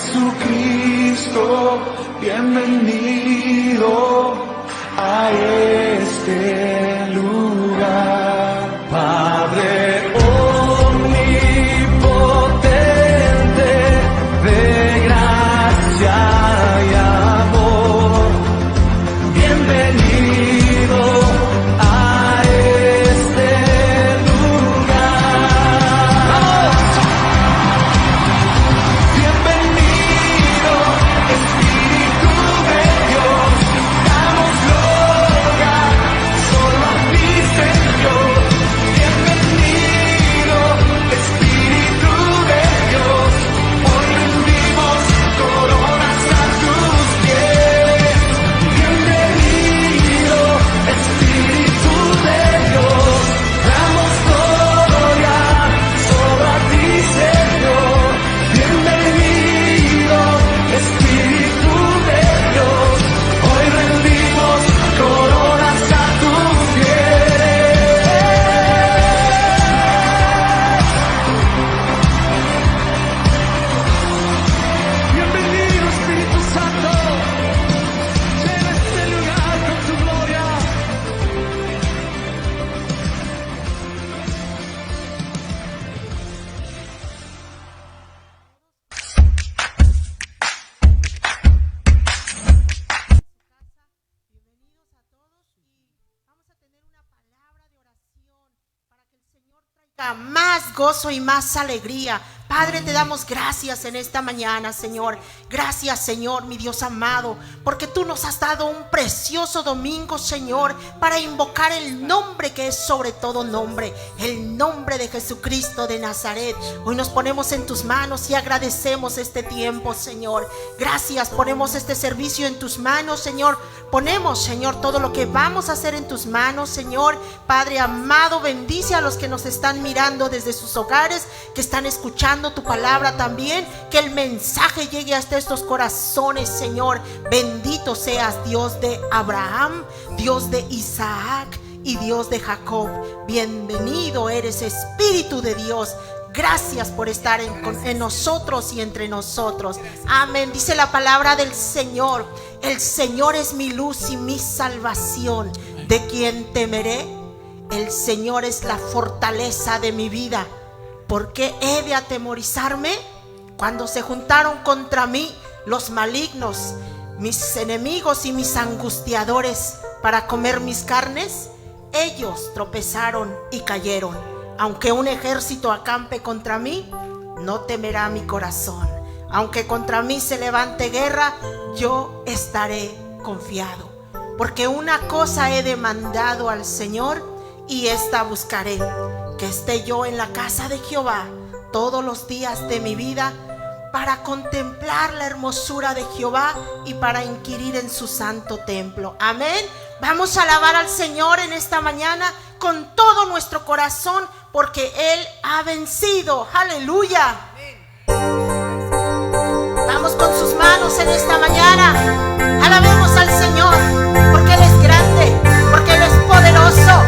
Jesucristo, bienvenido a este lugar. Padre omnipotente, de gracia y amor, bienvenido a este lugar. Bienvenido, Espíritu de Dios, damos gloria solo a ti, Señor. Bienvenido, Espíritu de Dios, hoy rendimos coronas a tus pies. Bienvenido, Espíritu de Dios, damos gloria solo a ti, Señor. Bienvenido, Espíritu de Dios, hoy rendimos coronas a tus pies. Bienvenido, Espíritu Santo, llena este lugar con tu gloria. Bienvenidos a todos y vamos a tener una palabra de oración para que el Señor traiga más gozo y más alegría. Padre, te damos gracias en esta mañana, Señor. Gracias, Señor, mi Dios amado, porque tú nos has dado un precioso domingo, Señor, para invocar el nombre que es sobre todo nombre, el nombre de Jesucristo de Nazaret. Hoy nos ponemos en tus manos y agradecemos este tiempo, Señor. Gracias, ponemos este servicio en tus manos, Señor. Ponemos, Señor, todo lo que vamos a hacer en tus manos, Señor. Padre amado, bendice a los que nos están mirando desde sus hogares, que están escuchando tu palabra también, que el mensaje llegue hasta estos corazones, Señor. Bendito seas, Dios de Abraham, Dios de Isaac y Dios de Jacob. Bienvenido eres, Espíritu de Dios. Gracias por estar en nosotros y entre nosotros. Amén. Dice la palabra del Señor: el Señor es mi luz y mi salvación. ¿De quién temeré? El Señor es la fortaleza de mi vida. ¿Por qué he de atemorizarme? Cuando se juntaron contra mí los malignos, mis enemigos y mis angustiadores, para comer mis carnes, ellos tropezaron y cayeron. Aunque un ejército acampe contra mí, no temerá mi corazón. Aunque contra mí se levante guerra, yo estaré confiado. Porque una cosa he demandado al Señor, y esta buscaré: que esté yo en la casa de Jehová todos los días de mi vida, para contemplar la hermosura de Jehová y para inquirir en su santo templo. Amén. Vamos a alabar al Señor en esta mañana con todo nuestro corazón, porque Él ha vencido. Aleluya. Vamos con sus manos en esta mañana. Alabemos al Señor, porque Él es grande, porque Él es poderoso.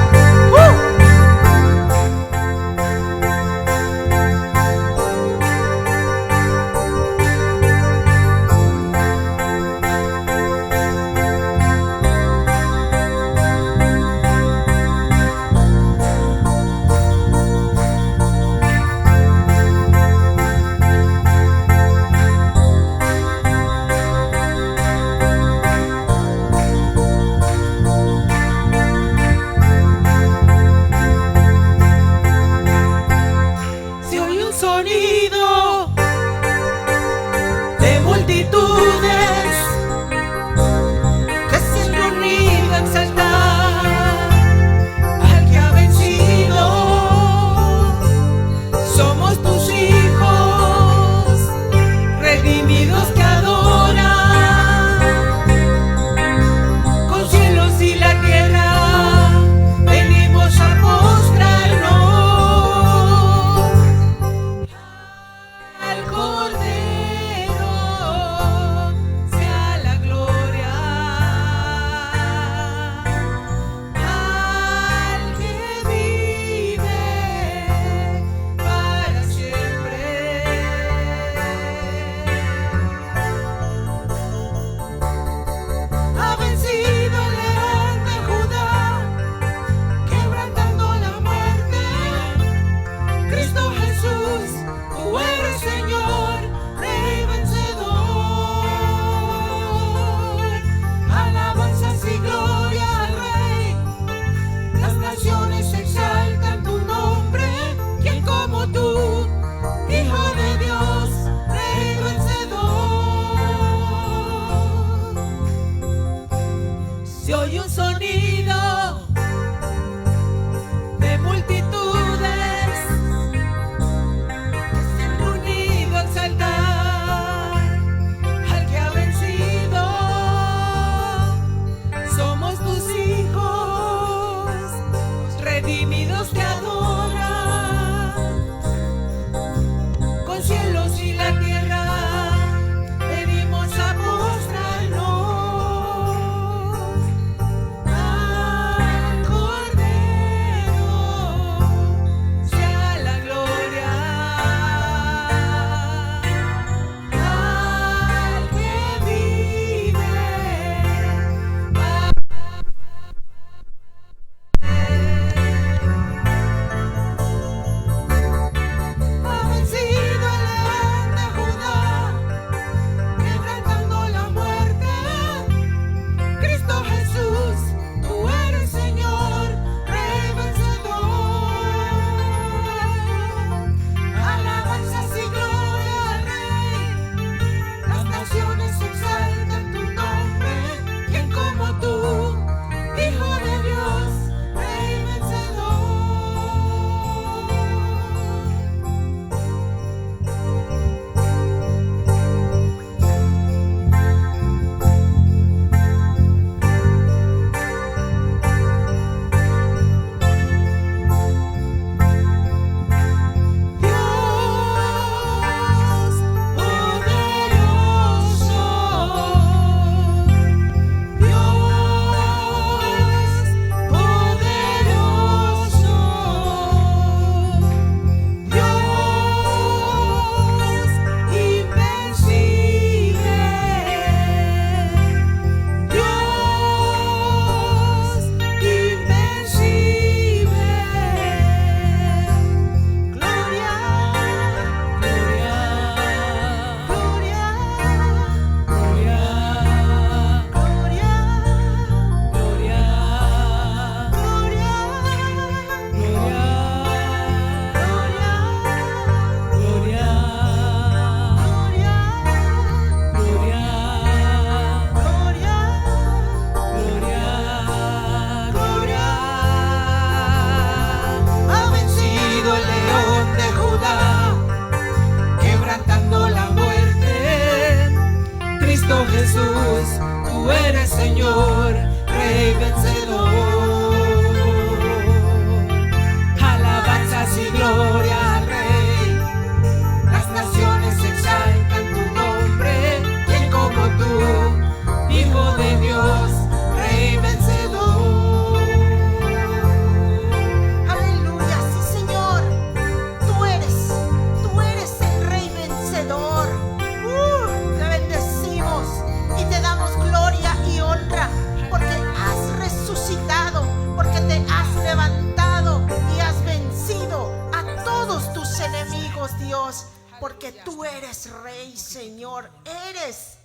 Dios, porque tú eres Rey, Señor. Eres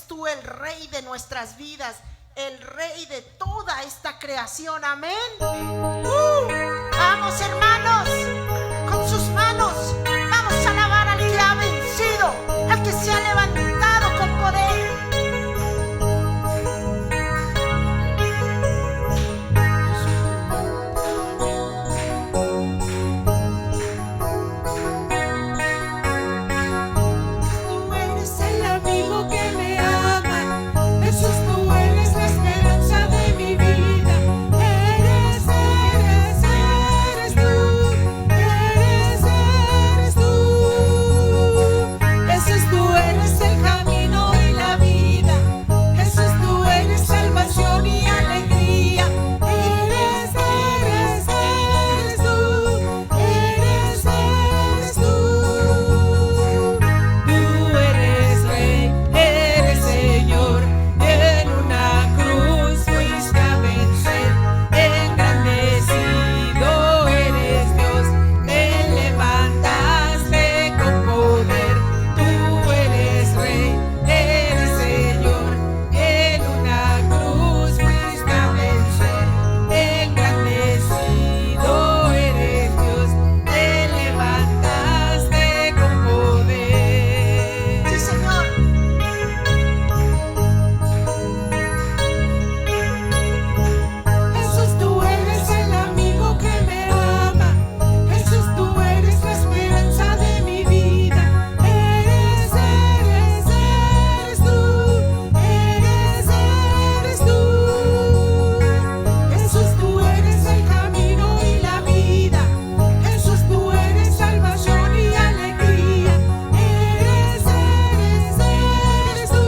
tú el Rey de nuestras vidas, el Rey de toda esta creación. Amén. Vamos, hermanos, con sus manos vamos a alabar al que ha vencido, al que se ha levantado con poder. Tú eres el amigo que me ama, Jesús, tú eres la esperanza de mi vida. Eres tú, eres tú. Jesús, tú eres el camino y la vida. Jesús, tú eres salvación y alegría. Eres tú, eres tú. Tú eres Rey, eres Señor, en una cruz fuiste a vencer, engrandecido eres Dios, te levantaste con poder. Tú eres Rey, eres Señor, en una cruz fuiste a vencer, engrandecido eres Dios, te levantaste con poder. Sí, Señor. Jesús, tú eres el amigo que me ama. Jesús, tú eres la esperanza de mi vida. Eres tú, eres tú. Jesús, tú eres el camino y la vida. Jesús, tú eres salvación y alegría. Eres tú.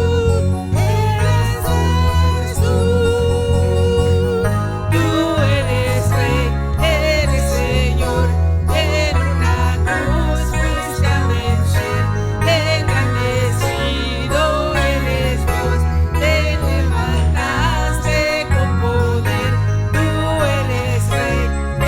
Tú eres Rey, eres Señor, en una cruz fuiste a vencer, engrandecido eres Dios, te levantaste con poder. Tú eres Rey,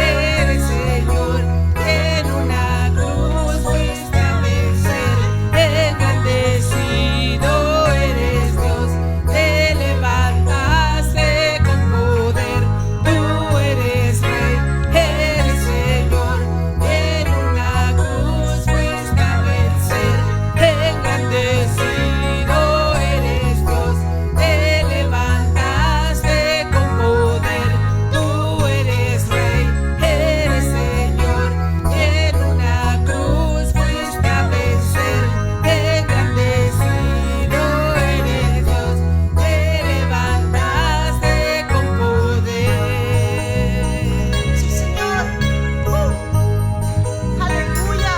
eres Señor, en una cruz fuiste a vencer, engrandecido eres Dios, te levantaste con poder. Tú eres Rey, eres Señor, en una cruz fuiste a vencer, engrandecido eres Dios, te levantaste con poder. Tú eres Rey, eres Señor, en una cruz fuiste a vencer, engrandecido eres Dios, te levantaste con poder. Sí, Señor. Aleluya.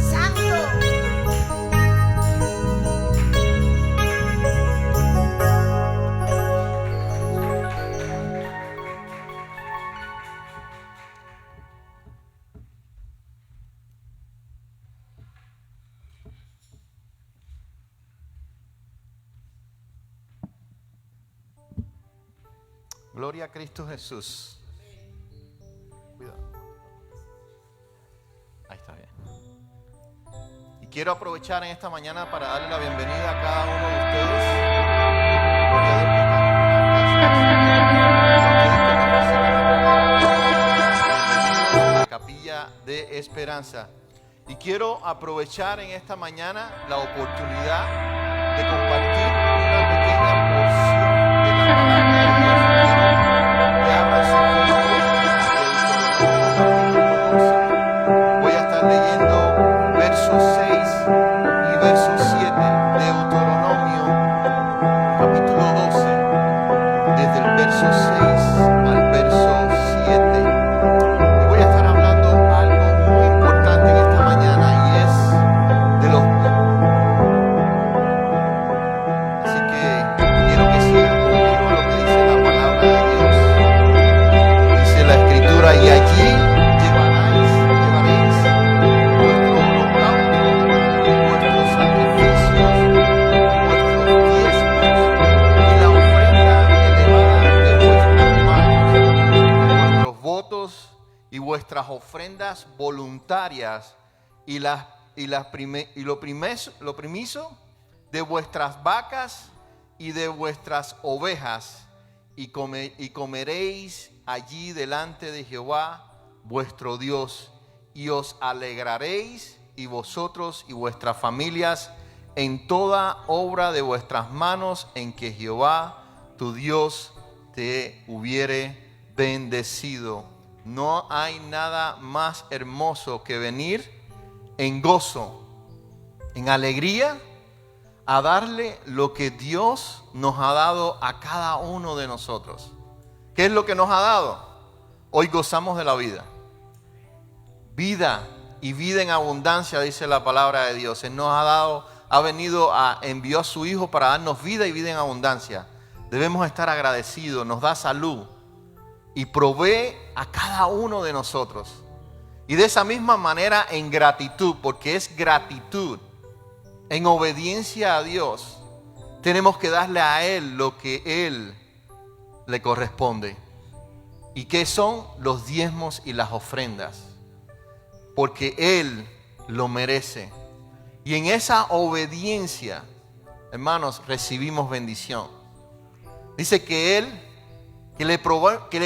Santo. Gloria a Cristo Jesús. Cuidado. Ahí está bien. Y quiero aprovechar en esta mañana para darle la bienvenida a cada uno de ustedes. Gloria a Dios que están en la Capilla de Esperanza. Y quiero aprovechar en esta mañana la oportunidad de compartir una pequeña porción de la palabra de Dios. Quiero que abra su Biblia de Deuteronomio capítulo 11. Voy a estar leyendo versos 6 y verso 7. Deuteronomio capítulo 12, desde el verso 6 al verso 7. Y voy a estar hablando algo muy importante en esta mañana, y es de los... Así que quiero que sigan conmigo lo que dice la palabra de Dios. Dice la Escritura: y allí llevaréis vuestro holocausto y vuestros sacrificios y vuestros diezmos y la ofrenda elevada de vuestras manos, vuestros votos y y vuestras ofrendas voluntarias y lo primiso de vuestras vacas y de vuestras ovejas, y comeréis allí delante de Jehová vuestro Dios, y os alegraréis, y vosotros y vuestras familias, en toda obra de vuestras manos, en que Jehová tu Dios te hubiere bendecido. No hay nada más hermoso que venir en gozo, en alegría, a darle lo que Dios nos ha dado a cada uno de nosotros. ¿Qué es lo que nos ha dado? Hoy gozamos de la vida. Vida y vida en abundancia, dice la palabra de Dios. Él nos envió a su Hijo para darnos vida y vida en abundancia. Debemos estar agradecidos, nos da salud y provee a cada uno de nosotros. Y de esa misma manera en gratitud, porque es gratitud, en obediencia a Dios, tenemos que darle a Él lo que Él le corresponde. ¿Y qué son? Los diezmos y las ofrendas, porque Él lo merece. Y en esa obediencia, hermanos, recibimos bendición. Dice que le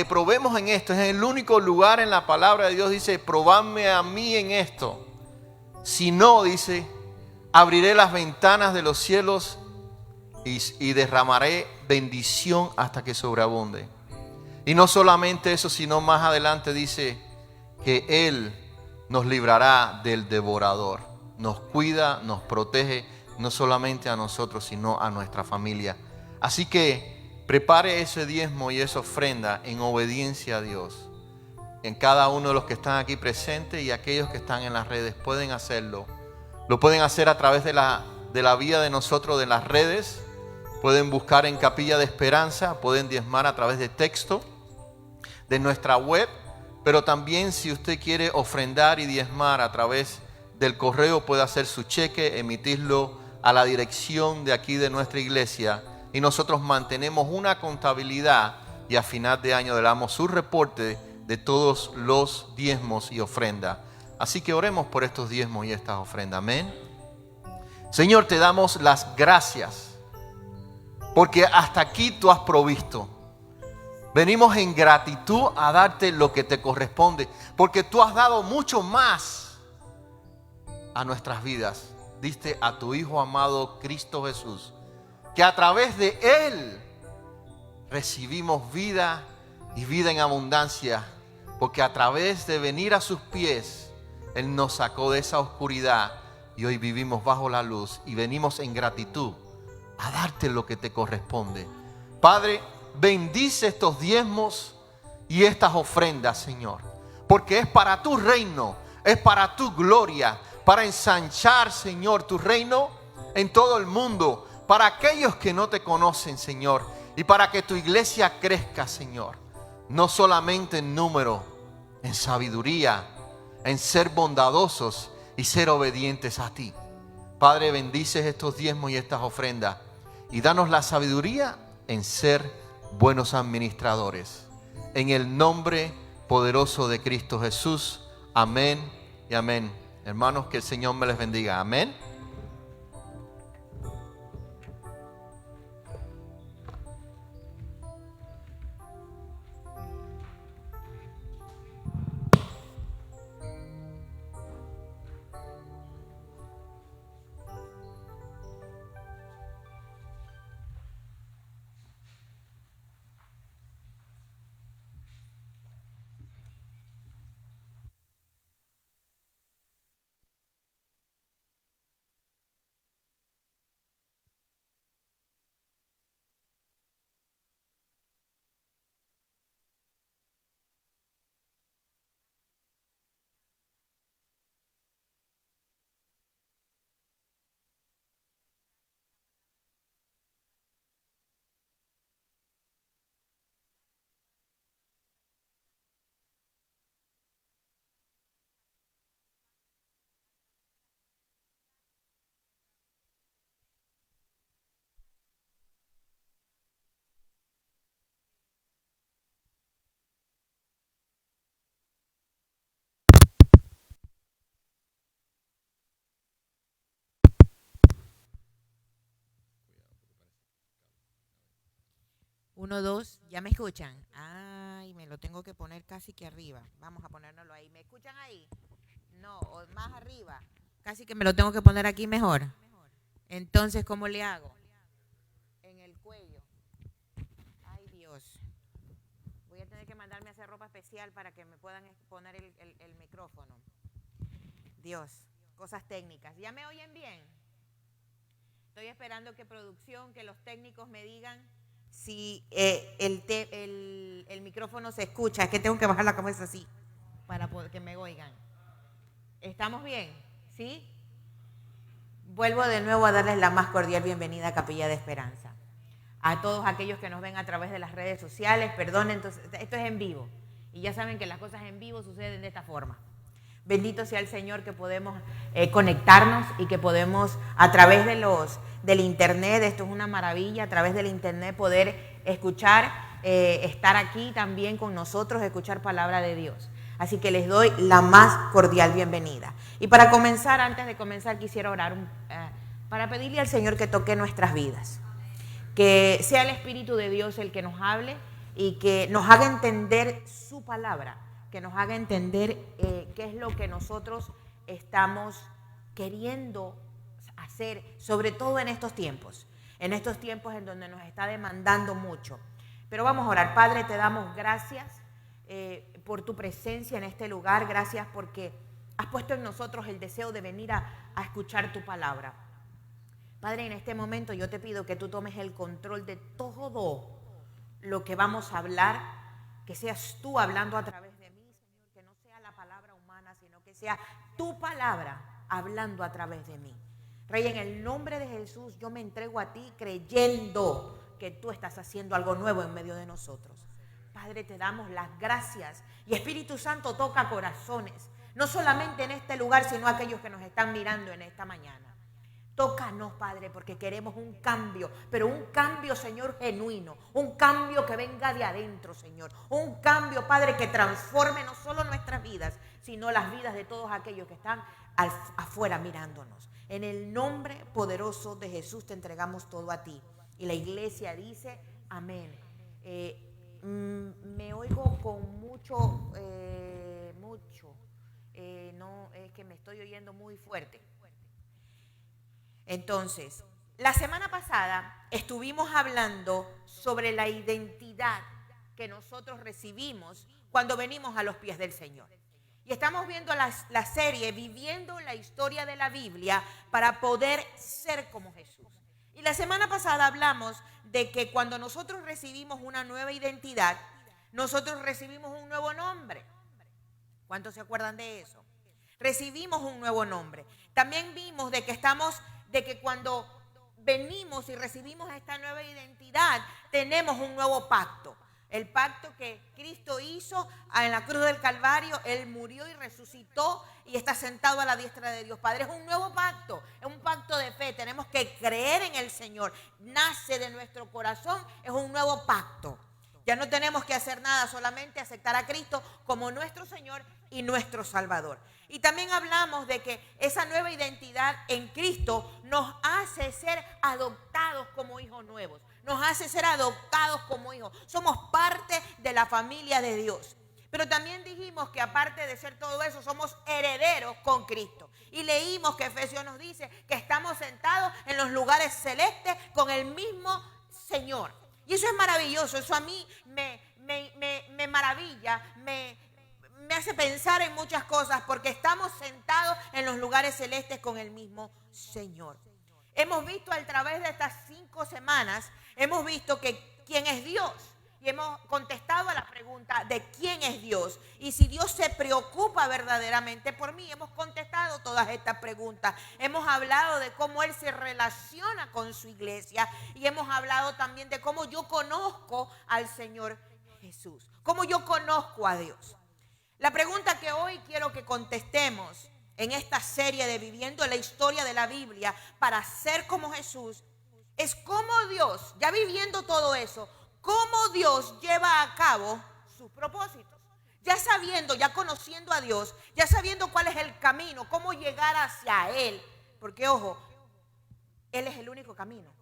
probemos en esto. Es el único lugar en la palabra de Dios, dice, probadme a mí en esto. Si no, dice, abriré las ventanas de los cielos y derramaré bendición hasta que sobreabunde. Y no solamente eso, sino más adelante dice que Él nos librará del devorador. Nos cuida, nos protege, no solamente a nosotros, sino a nuestra familia. Así que prepare ese diezmo y esa ofrenda en obediencia a Dios. En cada uno de los que están aquí presentes y aquellos que están en las redes pueden hacerlo. Lo pueden hacer a través de la vida de nosotros, de las redes. Pueden buscar en Capilla de Esperanza, pueden diezmar a través de texto, de nuestra web. Pero también si usted quiere ofrendar y diezmar a través del correo, puede hacer su cheque, emitirlo a la dirección de aquí de nuestra iglesia. Y nosotros mantenemos una contabilidad y a final de año le damos su reporte de todos los diezmos y ofrendas. Así que oremos por estos diezmos y estas ofrendas. Amén. Señor, te damos las gracias porque hasta aquí tú has provisto. Venimos en gratitud a darte lo que te corresponde, porque tú has dado mucho más a nuestras vidas. Diste a tu Hijo amado Cristo Jesús, que a través de Él recibimos vida y vida en abundancia, porque a través de venir a sus pies, Él nos sacó de esa oscuridad y hoy vivimos bajo la luz y venimos en gratitud a darte lo que te corresponde. Padre, bendice estos diezmos y estas ofrendas, Señor, porque es para tu reino, es para tu gloria, para ensanchar, Señor, tu reino en todo el mundo, para aquellos que no te conocen, Señor, y para que tu iglesia crezca, Señor, no solamente en número, en sabiduría, en ser bondadosos y ser obedientes a ti. Padre, bendices estos diezmos y estas ofrendas y danos la sabiduría en ser buenos administradores. En el nombre poderoso de Cristo Jesús. Amén y amén. Hermanos, que el Señor me les bendiga. Amén. 1, 2, ¿ya me escuchan? Ay, me lo tengo que poner casi que arriba. Vamos a ponérnoslo ahí. ¿Me escuchan ahí? No, o más arriba. Casi que me lo tengo que poner aquí mejor. Entonces, ¿cómo le hago? En el cuello. Ay, Dios. Voy a tener que mandarme a hacer ropa especial para que me puedan poner el micrófono. Dios, cosas técnicas. ¿Ya me oyen bien? Estoy esperando que producción, que los técnicos me digan si el micrófono se escucha. Es que tengo que bajar la cabeza así para que me oigan. ¿Estamos bien? ¿Sí? Vuelvo de nuevo a darles la más cordial bienvenida a Capilla de Esperanza. A todos aquellos que nos ven a través de las redes sociales, perdonen, entonces, esto es en vivo. Y ya saben que las cosas en vivo suceden de esta forma. Bendito sea el Señor que podemos conectarnos y que podemos a través del internet, esto es una maravilla, a través del internet poder escuchar, estar aquí también con nosotros, escuchar palabra de Dios. Así que les doy la más cordial bienvenida. Y para comenzar, antes de comenzar, quisiera orar para pedirle al Señor que toque nuestras vidas. Que sea el Espíritu de Dios el que nos hable y que nos haga entender su palabra, que nos haga entender qué es lo que nosotros estamos queriendo hacer, sobre todo en estos tiempos en donde nos está demandando mucho. Pero vamos a orar. Padre, te damos gracias por tu presencia en este lugar, gracias porque has puesto en nosotros el deseo de venir a escuchar tu palabra. Padre, en este momento yo te pido que tú tomes el control de todo lo que vamos a hablar, que seas tú hablando a través de mí, Señor, que no sea la palabra humana, sino que sea tu palabra hablando a través de mí. Rey, en el nombre de Jesús, yo me entrego a ti creyendo que tú estás haciendo algo nuevo en medio de nosotros. Padre, te damos las gracias y Espíritu Santo toca corazones, no solamente en este lugar, sino aquellos que nos están mirando en esta mañana. Tócanos, Padre, porque queremos un cambio, pero un cambio, Señor, genuino, un cambio que venga de adentro, Señor, un cambio, Padre, que transforme no solo nuestras vidas, sino las vidas de todos aquellos que están afuera mirándonos. En el nombre poderoso de Jesús te entregamos todo a ti. Y la iglesia dice, amén. Me oigo con mucho, no, es que me estoy oyendo muy fuerte. Entonces, la semana pasada estuvimos hablando sobre la identidad que nosotros recibimos cuando venimos a los pies del Señor. Y estamos viendo la serie Viviendo la Historia de la Biblia para poder ser como Jesús. Y la semana pasada hablamos de que cuando nosotros recibimos una nueva identidad, nosotros recibimos un nuevo nombre. ¿Cuántos se acuerdan de eso? Recibimos un nuevo nombre. También vimos de que cuando venimos y recibimos esta nueva identidad, tenemos un nuevo pacto. El pacto que Cristo hizo en la cruz del Calvario, Él murió y resucitó y está sentado a la diestra de Dios Padre. Es un nuevo pacto, es un pacto de fe. Tenemos que creer en el Señor. Nace de nuestro corazón, es un nuevo pacto. Ya no tenemos que hacer nada, solamente aceptar a Cristo como nuestro Señor y nuestro Salvador. Y también hablamos de que esa nueva identidad en Cristo nos hace ser adoptados como hijos nuevos. Nos hace ser adoptados como hijos. Somos parte de la familia de Dios. Pero también dijimos que aparte de ser todo eso, somos herederos con Cristo. Y leímos que Efesios nos dice que estamos sentados en los lugares celestes con el mismo Señor. Y eso es maravilloso. Eso a mí me maravilla, me hace pensar en muchas cosas porque estamos sentados en los lugares celestes con el mismo Señor. Hemos visto a través de estas 5 semanas, hemos visto que quién es Dios y hemos contestado a la pregunta de quién es Dios y si Dios se preocupa verdaderamente por mí. Hemos contestado todas estas preguntas. Hemos hablado de cómo Él se relaciona con su iglesia y hemos hablado también de cómo yo conozco al Señor Jesús, cómo yo conozco a Dios. La pregunta que hoy quiero que contestemos en esta serie de Viviendo la Historia de la Biblia para ser como Jesús es cómo Dios, ya viviendo todo eso, cómo Dios lleva a cabo sus propósitos. Ya sabiendo, ya conociendo a Dios, ya sabiendo cuál es el camino, cómo llegar hacia Él. Porque ojo, Él es el único camino.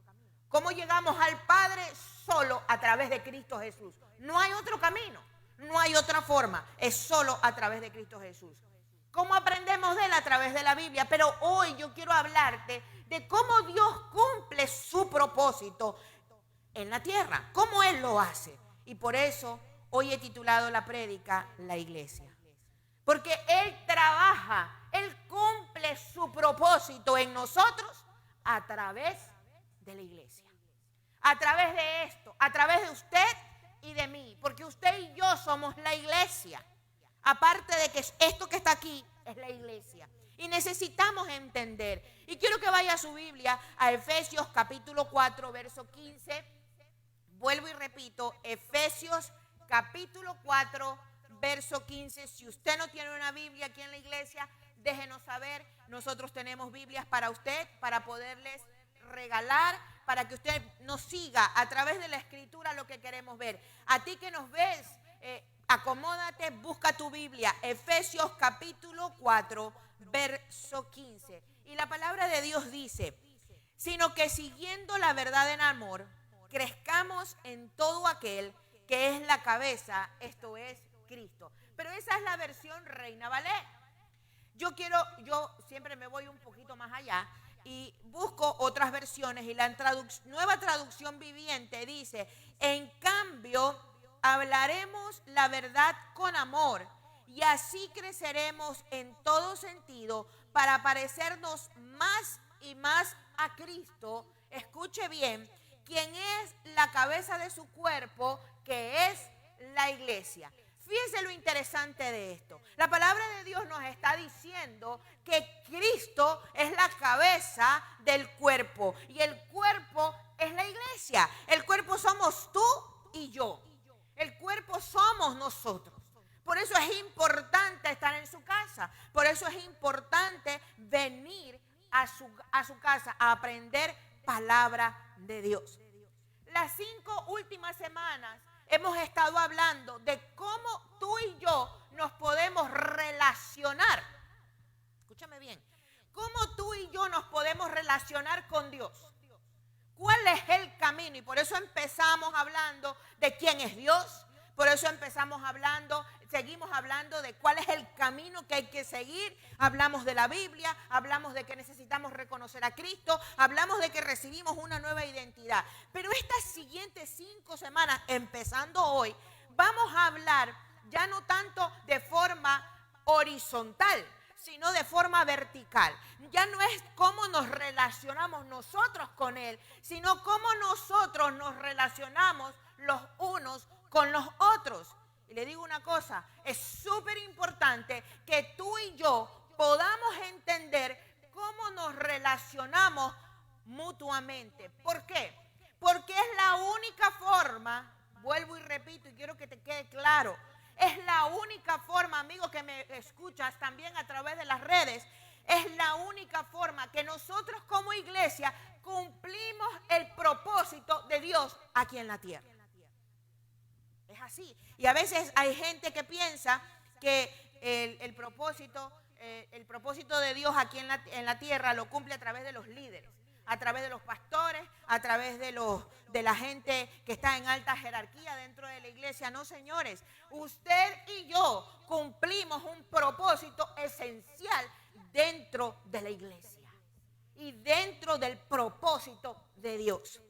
¿Cómo llegamos al Padre? Solo a través de Cristo Jesús. No hay otro camino, no hay otra forma, es solo a través de Cristo Jesús. ¿Cómo aprendemos de Él? A través de la Biblia. Pero hoy yo quiero hablarte de cómo Dios cumple su propósito en la tierra, cómo Él lo hace. Y por eso hoy he titulado la prédica La Iglesia. Porque Él trabaja, Él cumple su propósito en nosotros a través de la iglesia. A través de esto, a través de usted y de mí. Porque usted y yo somos la iglesia. Aparte de que esto que está aquí es la iglesia. Y necesitamos entender. Y quiero que vaya a su Biblia a Efesios capítulo 4, verso 15. Vuelvo y repito, Efesios capítulo 4, verso 15. Si usted no tiene una Biblia aquí en la iglesia, déjenos saber. Nosotros tenemos Biblias para usted, para poderles regalar, para que usted nos siga a través de la escritura lo que queremos ver. A ti que nos ves, acomódate, busca tu Biblia, Efesios capítulo 4, verso 15. Y la palabra de Dios dice, sino que siguiendo la verdad en amor, crezcamos en todo aquel que es la cabeza, esto es Cristo. Pero esa es la versión Reina Valera. Yo siempre me voy un poquito más allá y busco otras versiones, y la nueva traducción viviente dice, en cambio, hablaremos la verdad con amor y así creceremos en todo sentido para parecernos más y más a Cristo. Escuche bien, quien es la cabeza de su cuerpo, que es la iglesia. Fíjense lo interesante de esto. La palabra de Dios nos está diciendo que Cristo es la cabeza del cuerpo y el cuerpo es la iglesia. El cuerpo somos tú y yo. El cuerpo somos nosotros. Por eso es importante estar en su casa. Por eso es importante venir a su casa a aprender palabra de Dios. Las 5 últimas semanas hemos estado hablando de cómo tú y yo nos podemos relacionar. Escúchame bien. ¿Cómo tú y yo nos podemos relacionar con Dios? ¿Cuál es el camino? Y por eso empezamos hablando de quién es Dios. Por eso seguimos hablando de cuál es el camino que hay que seguir. Hablamos de la Biblia, hablamos de que necesitamos reconocer a Cristo, hablamos de que recibimos una nueva identidad. Pero estas siguientes 5 semanas, empezando hoy, vamos a hablar ya no tanto de forma horizontal, sino de forma vertical. Ya no es cómo nos relacionamos nosotros con Él, sino cómo nosotros nos relacionamos los unos con los otros. Y le digo una cosa, es súper importante que tú y yo podamos entender cómo nos relacionamos mutuamente. ¿Por qué? Porque es la única forma, vuelvo y repito y quiero que te quede claro, es la única forma, amigo que me escuchas también a través de las redes, es la única forma que nosotros como iglesia cumplimos el propósito de Dios aquí en la tierra. Es así. Y a veces hay gente que piensa que el propósito de Dios aquí en la tierra lo cumple a través de los líderes, a través de los pastores, a través de la gente que está en alta jerarquía dentro de la iglesia. No, señores, usted y yo cumplimos un propósito esencial dentro de la iglesia y dentro del propósito de Dios.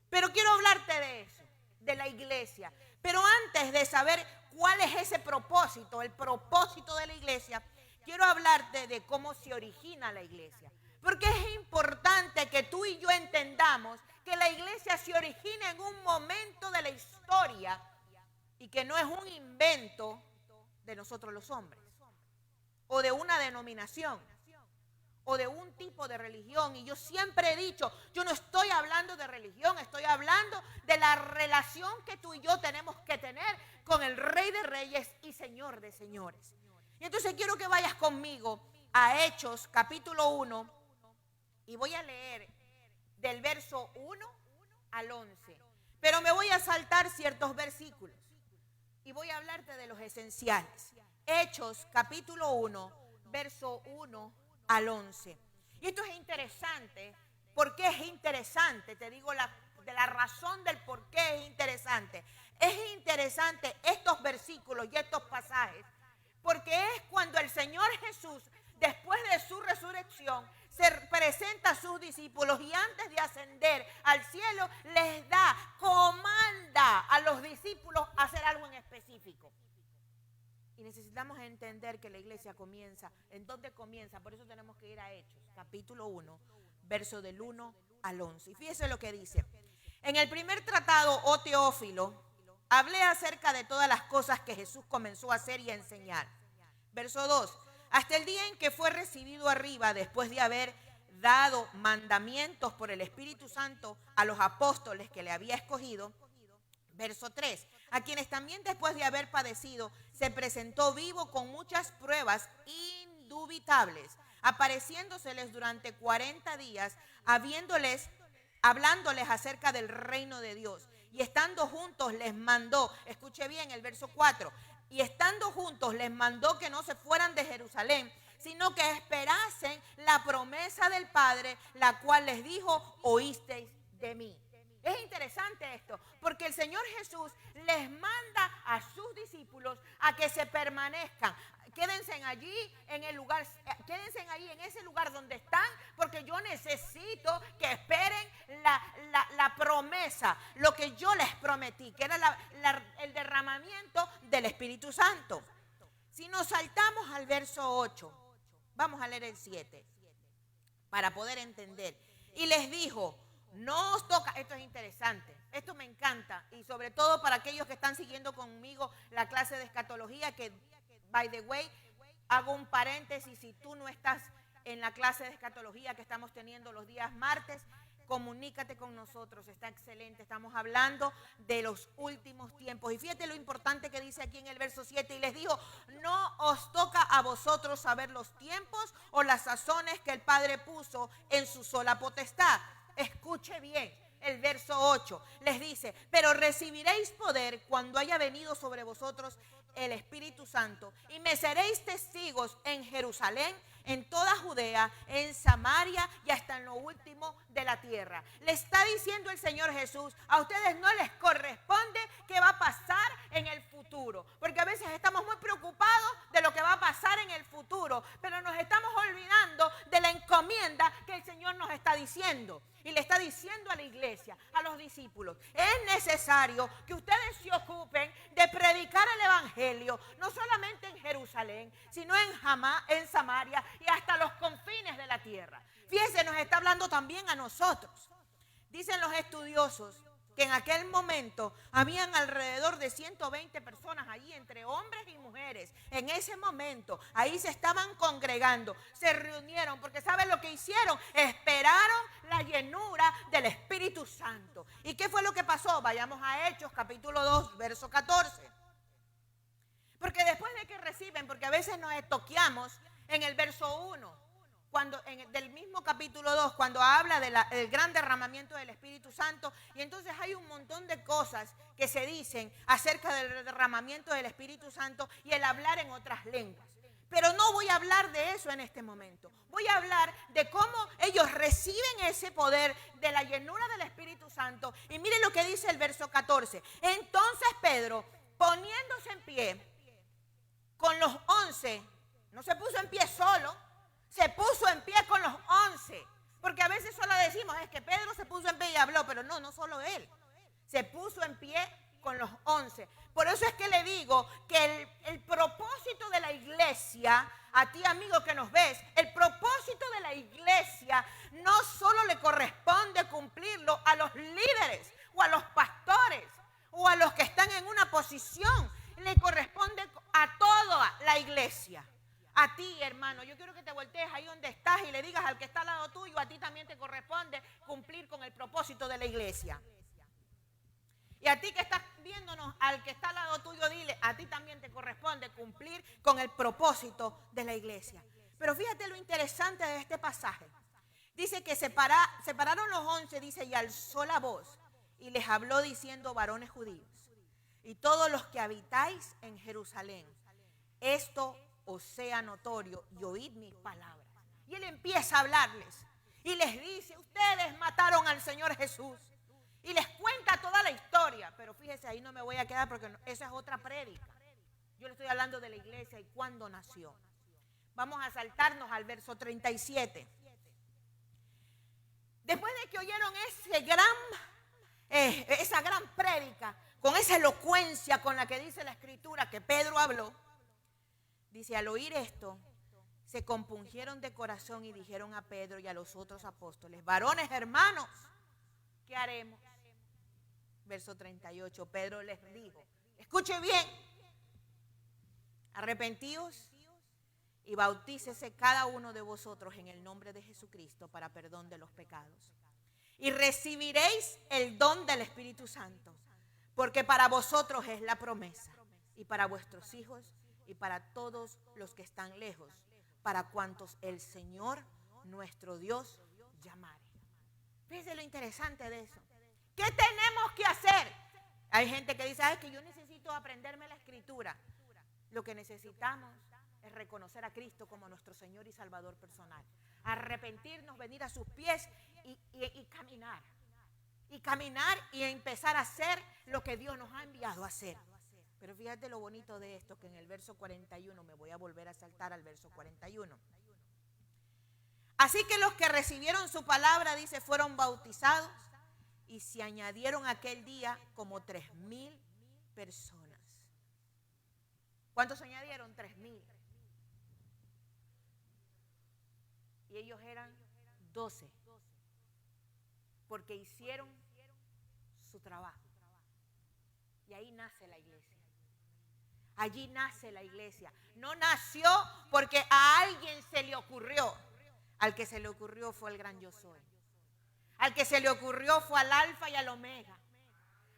Pero quiero hablarte de eso, de la iglesia. Pero antes de saber cuál es ese propósito, el propósito de la iglesia, quiero hablarte de cómo se origina la iglesia. Porque es importante que tú y yo entendamos que la iglesia se origina en un momento de la historia y que no es un invento de nosotros los hombres, o de una denominación, o de un tipo de religión. Y yo siempre he dicho, yo no estoy hablando de religión, estoy hablando de la relación que tú y yo tenemos que tener con el Rey de Reyes y Señor de Señores. Y entonces quiero que vayas conmigo a Hechos capítulo 1 y voy a leer del verso 1 al 11. Pero me voy a saltar ciertos versículos y voy a hablarte de los esenciales. Hechos capítulo 1, verso 1 al 11. Y esto es interesante ¿Por qué es interesante? Te digo de la razón del por qué es interesante. Es interesante estos versículos y estos pasajes, porque es cuando el Señor Jesús, después de su resurrección, se presenta a sus discípulos y antes de ascender al cielo, les comanda a los discípulos a hacer algo en específico. Y necesitamos entender que la iglesia comienza. ¿En dónde comienza? Por eso tenemos que ir a Hechos, capítulo 1, verso del 1 al 11. Y fíjese lo que dice. En el primer tratado, oh Teófilo, hablé acerca de todas las cosas que Jesús comenzó a hacer y a enseñar. Verso 2. Hasta el día en que fue recibido arriba, después de haber dado mandamientos por el Espíritu Santo a los apóstoles que le había escogido. Verso 3. A quienes también después de haber padecido, se presentó vivo con muchas pruebas indubitables, apareciéndoseles durante 40 días, hablándoles acerca del reino de Dios. Y estando juntos les mandó, escuche bien el verso 4, y estando juntos les mandó que no se fueran de Jerusalén, sino que esperasen la promesa del Padre, la cual les dijo, oísteis de mí. Es interesante esto, porque el Señor Jesús les manda a sus discípulos a que se permanezcan. Quédense allí en el lugar, quédense ahí en ese lugar donde están, porque yo necesito que esperen la promesa, lo que yo les prometí, que era el derramamiento del Espíritu Santo. Si nos saltamos al verso 8, vamos a leer el 7, para poder entender. Y les dijo, no os toca, esto es interesante, esto me encanta, y sobre todo para aquellos que están siguiendo conmigo la clase de escatología, que, by the way, hago un paréntesis, si tú no estás en la clase de escatología que estamos teniendo los días martes, comunícate con nosotros, está excelente, estamos hablando de los últimos tiempos. Y fíjate lo importante que dice aquí en el verso 7, y les dijo, no os toca a vosotros saber los tiempos o las sazones que el Padre puso en su sola potestad. Escuche bien, el verso 8 les dice, pero recibiréis poder cuando haya venido sobre vosotros el Espíritu Santo, y me seréis testigos en Jerusalén, en toda Judea, en Samaria y hasta en lo último de la tierra. Le está diciendo el Señor Jesús, a ustedes no les corresponde qué va a pasar en el futuro, porque a veces estamos muy preocupados de lo que va a pasar en el futuro, pero nos estamos olvidando de la encomienda que el Señor nos está diciendo. Y le está diciendo a la iglesia, a los discípulos, es necesario que ustedes se ocupen de predicar el evangelio, no solamente en Jerusalén, sino en Samaria y hasta los confines de la tierra. Fíjense, nos está hablando también a nosotros. Dicen los estudiosos que en aquel momento habían alrededor de 120 personas allí, entre hombres y mujeres. En ese momento, ahí se estaban congregando, se reunieron, porque ¿saben lo que hicieron? Esperaron la llenura del Espíritu Santo. ¿Y qué fue lo que pasó? Vayamos a Hechos, capítulo 2, verso 14. Porque después de que reciben, porque a veces nos estoqueamos en el verso 1, del mismo capítulo 2, cuando habla del gran derramamiento del Espíritu Santo, y entonces hay un montón de cosas que se dicen acerca del derramamiento del Espíritu Santo y el hablar en otras lenguas. Pero no voy a hablar de eso en este momento. Voy a hablar de cómo ellos reciben ese poder de la llenura del Espíritu Santo. Y miren lo que dice el verso 14. Entonces Pedro, poniéndose en pie con los 11, no se puso en pie solo, se puso en pie con los 11. Porque a veces solo decimos, es que Pedro se puso en pie y habló, pero no solo él. Se puso en pie con los 11. Por eso es que le digo que el propósito de la iglesia, a ti amigo que nos ves, el propósito de la iglesia no solo le corresponde cumplirlo a los líderes o a los pastores o a los que están en una posición, le corresponde a toda la iglesia. A ti, hermano, yo quiero que te voltees ahí donde estás y le digas al que está al lado tuyo, a ti también te corresponde cumplir con el propósito de la iglesia. Y a ti que estás viéndonos, al que está al lado tuyo, dile, a ti también te corresponde cumplir con el propósito de la iglesia. Pero fíjate lo interesante de este pasaje. Dice que separaron los 11, dice, y alzó la voz y les habló diciendo, varones judíos, y todos los que habitáis en Jerusalén, esto os sea notorio y oíd mis palabras. Y él empieza a hablarles. Y les dice, ustedes mataron al Señor Jesús. Y les cuenta toda la historia. Pero fíjese, ahí no me voy a quedar porque esa es otra prédica. Yo le estoy hablando de la iglesia y cuándo nació. Vamos a saltarnos al verso 37. Después de que oyeron esa gran prédica, con esa elocuencia con la que dice la Escritura que Pedro habló, dice, al oír esto, se compungieron de corazón y dijeron a Pedro y a los otros apóstoles, varones hermanos, ¿qué haremos? Verso 38, Pedro les dijo, escuche bien, arrepentíos y bautícese cada uno de vosotros en el nombre de Jesucristo para perdón de los pecados. Y recibiréis el don del Espíritu Santo, porque para vosotros es la promesa, y para vuestros hijos y para todos los que están lejos, para cuantos el Señor nuestro Dios llamare. Fíjense lo interesante de eso. ¿Qué tenemos que hacer? Hay gente que dice, que yo necesito aprenderme la Escritura. Lo que necesitamos es reconocer a Cristo como nuestro Señor y Salvador personal. Arrepentirnos, venir a sus pies y caminar. Y caminar y empezar a hacer lo que Dios nos ha enviado a hacer. Pero fíjate lo bonito de esto, que en el verso 41, me voy a volver a saltar al verso 41. Así que los que recibieron su palabra, dice, fueron bautizados y se añadieron aquel día como 3,000 personas. ¿Cuántos se añadieron? 3,000. Y ellos eran 12, porque hicieron su trabajo. Y ahí nace la iglesia. Allí nace la iglesia. No nació porque a alguien se le ocurrió. Al que se le ocurrió fue el gran yo soy. Al que se le ocurrió fue al alfa y al omega.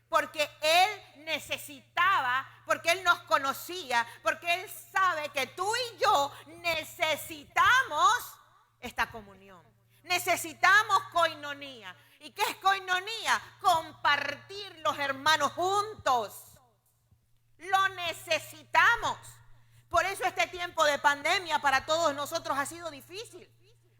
Porque Él necesitaba, porque Él nos conocía, porque Él sabe que tú y yo necesitamos esta comunión. Necesitamos coinonía. ¿Y qué es coinonía? Compartir los hermanos juntos. Lo necesitamos. Por eso este tiempo de pandemia para todos nosotros ha sido difícil.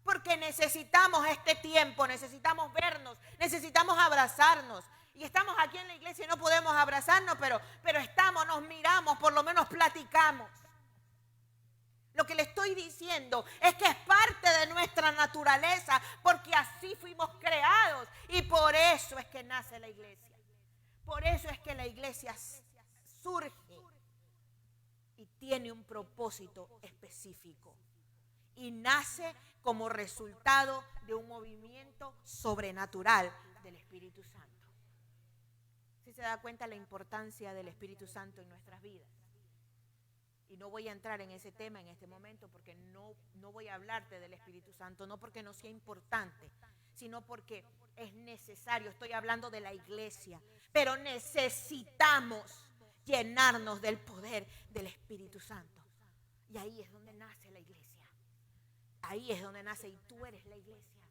Porque necesitamos este tiempo, necesitamos vernos, necesitamos abrazarnos. Y estamos aquí en la iglesia y no podemos abrazarnos, pero estamos, nos miramos, por lo menos platicamos. Lo que le estoy diciendo es que es parte de nuestra naturaleza, porque así fuimos creados. Y por eso es que nace la iglesia. Por eso es que la iglesia surge y tiene un propósito específico. Y nace como resultado de un movimiento sobrenatural del Espíritu Santo. ¿Sí se da cuenta la importancia del Espíritu Santo en nuestras vidas? Y no voy a entrar en ese tema en este momento porque no voy a hablarte del Espíritu Santo, no porque no sea importante, sino porque es necesario. Estoy hablando de la iglesia, pero necesitamos llenarnos del poder del Espíritu Santo. Y ahí es donde nace la iglesia. Ahí es donde nace y tú eres la iglesia.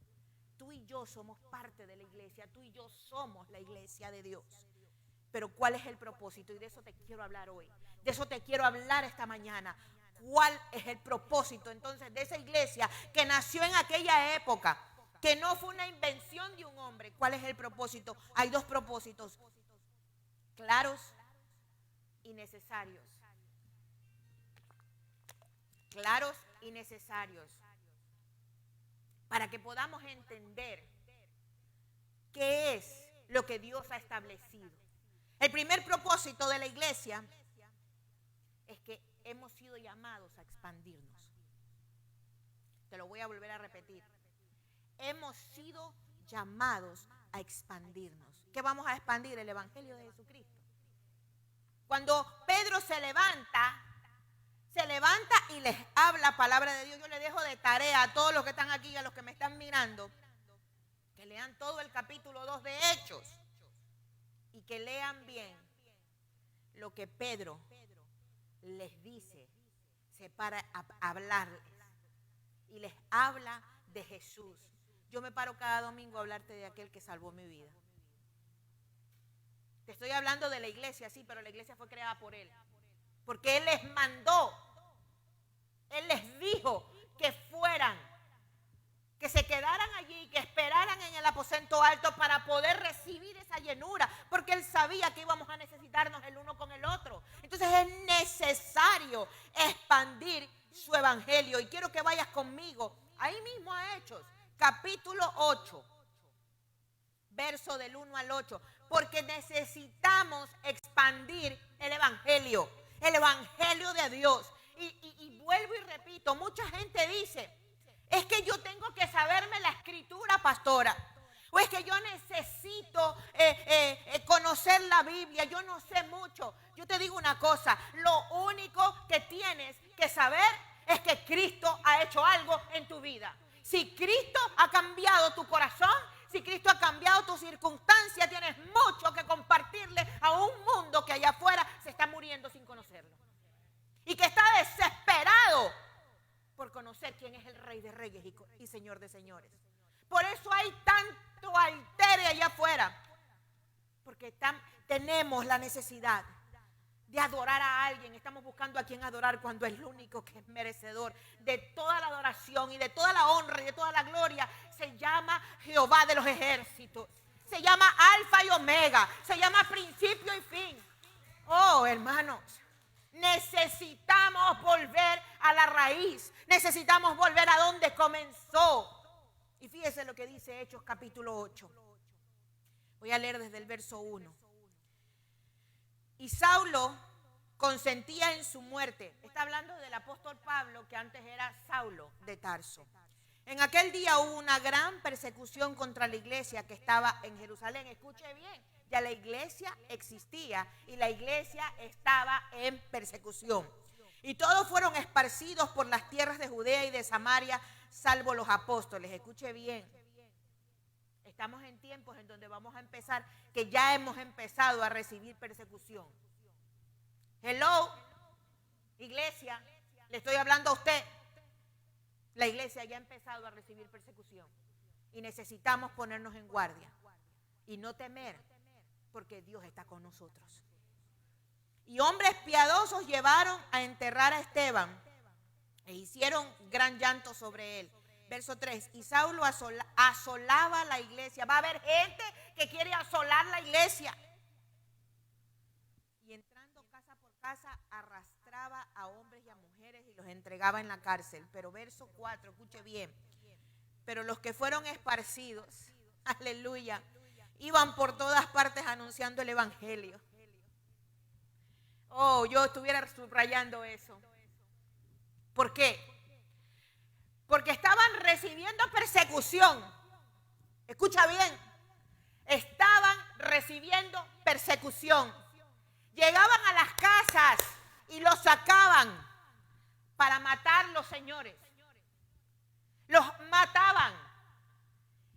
Tú y yo somos parte de la iglesia, tú y yo somos la iglesia de Dios. Pero ¿cuál es el propósito? Y de eso te quiero hablar hoy. De eso te quiero hablar esta mañana. ¿Cuál es el propósito entonces de esa iglesia que nació en aquella época? Que no fue una invención de un hombre. ¿Cuál es el propósito? Hay dos propósitos claros y necesarios. Claros y necesarios. Para que podamos entender qué es lo que Dios ha establecido. El primer propósito de la iglesia es que hemos sido llamados a expandirnos. Te lo voy a volver a repetir. Hemos sido llamados a expandirnos. ¿Qué vamos a expandir? El Evangelio de Jesucristo. Cuando Pedro se levanta y les habla palabra de Dios, yo le dejo de tarea a todos los que están aquí y a los que me están mirando, que lean todo el capítulo 2 de Hechos y que lean bien lo que Pedro les dice, se para a hablarles y les habla de Jesús. Yo me paro cada domingo a hablarte de aquel que salvó mi vida. Te estoy hablando de la iglesia, sí, pero la iglesia fue creada por Él. Porque Él les mandó, Él les dijo que fueran, que se quedaran allí, sabía que íbamos a necesitarnos el uno con el otro. Entonces es necesario expandir su evangelio. Y quiero que vayas conmigo ahí mismo a Hechos, capítulo 8, verso del 1 al 8. Porque necesitamos expandir el evangelio de Dios. Y vuelvo y repito, mucha gente dice, es que yo tengo que saberme la escritura, pastora. O es que yo necesito conocer la Biblia, yo no sé mucho. Yo te digo una cosa, lo único que tienes que saber es que Cristo ha hecho algo en tu vida. Si Cristo ha cambiado tu corazón, si Cristo ha cambiado tu circunstancia, tienes mucho que compartirle a un mundo que allá afuera se está muriendo sin conocerlo. Y que está desesperado por conocer quién es el Rey de Reyes y Señor de Señores. Por eso hay tanto altere allá afuera. Porque tenemos la necesidad de adorar a alguien. Estamos buscando a quien adorar cuando es el único que es merecedor de toda la adoración y de toda la honra y de toda la gloria. Se llama Jehová de los ejércitos. Se llama Alfa y Omega. Se llama principio y fin. Oh, hermanos, necesitamos volver a la raíz. Necesitamos volver a donde comenzó. Y fíjese lo que dice Hechos capítulo 8. Voy a leer desde el verso 1. Y Saulo consentía en su muerte. Está hablando del apóstol Pablo, que antes era Saulo de Tarso. En aquel día hubo una gran persecución contra la iglesia que estaba en Jerusalén. Escuche bien, ya la iglesia existía y la iglesia estaba en persecución. Y todos fueron esparcidos por las tierras de Judea y de Samaria, salvo los apóstoles. Escuche bien. Estamos en tiempos en donde vamos a empezar, que ya hemos empezado a recibir persecución. Hello, iglesia, le estoy hablando a usted. La iglesia ya ha empezado a recibir persecución y necesitamos ponernos en guardia y no temer, porque Dios está con nosotros. Y hombres piadosos llevaron a enterrar a Esteban e hicieron gran llanto sobre él. Verso 3, y Saulo asolaba la iglesia. Va a haber gente que quiere asolar la iglesia. Y entrando casa por casa, arrastraba a hombres y a mujeres y los entregaba en la cárcel. Pero verso 4, escuche bien. Pero los que fueron esparcidos, aleluya, iban por todas partes anunciando el evangelio. Oh, yo estuviera subrayando eso. ¿Por qué? Porque estaban recibiendo persecución. Escucha bien. Estaban recibiendo persecución. Llegaban a las casas y los sacaban para matarlos, señores. Los mataban.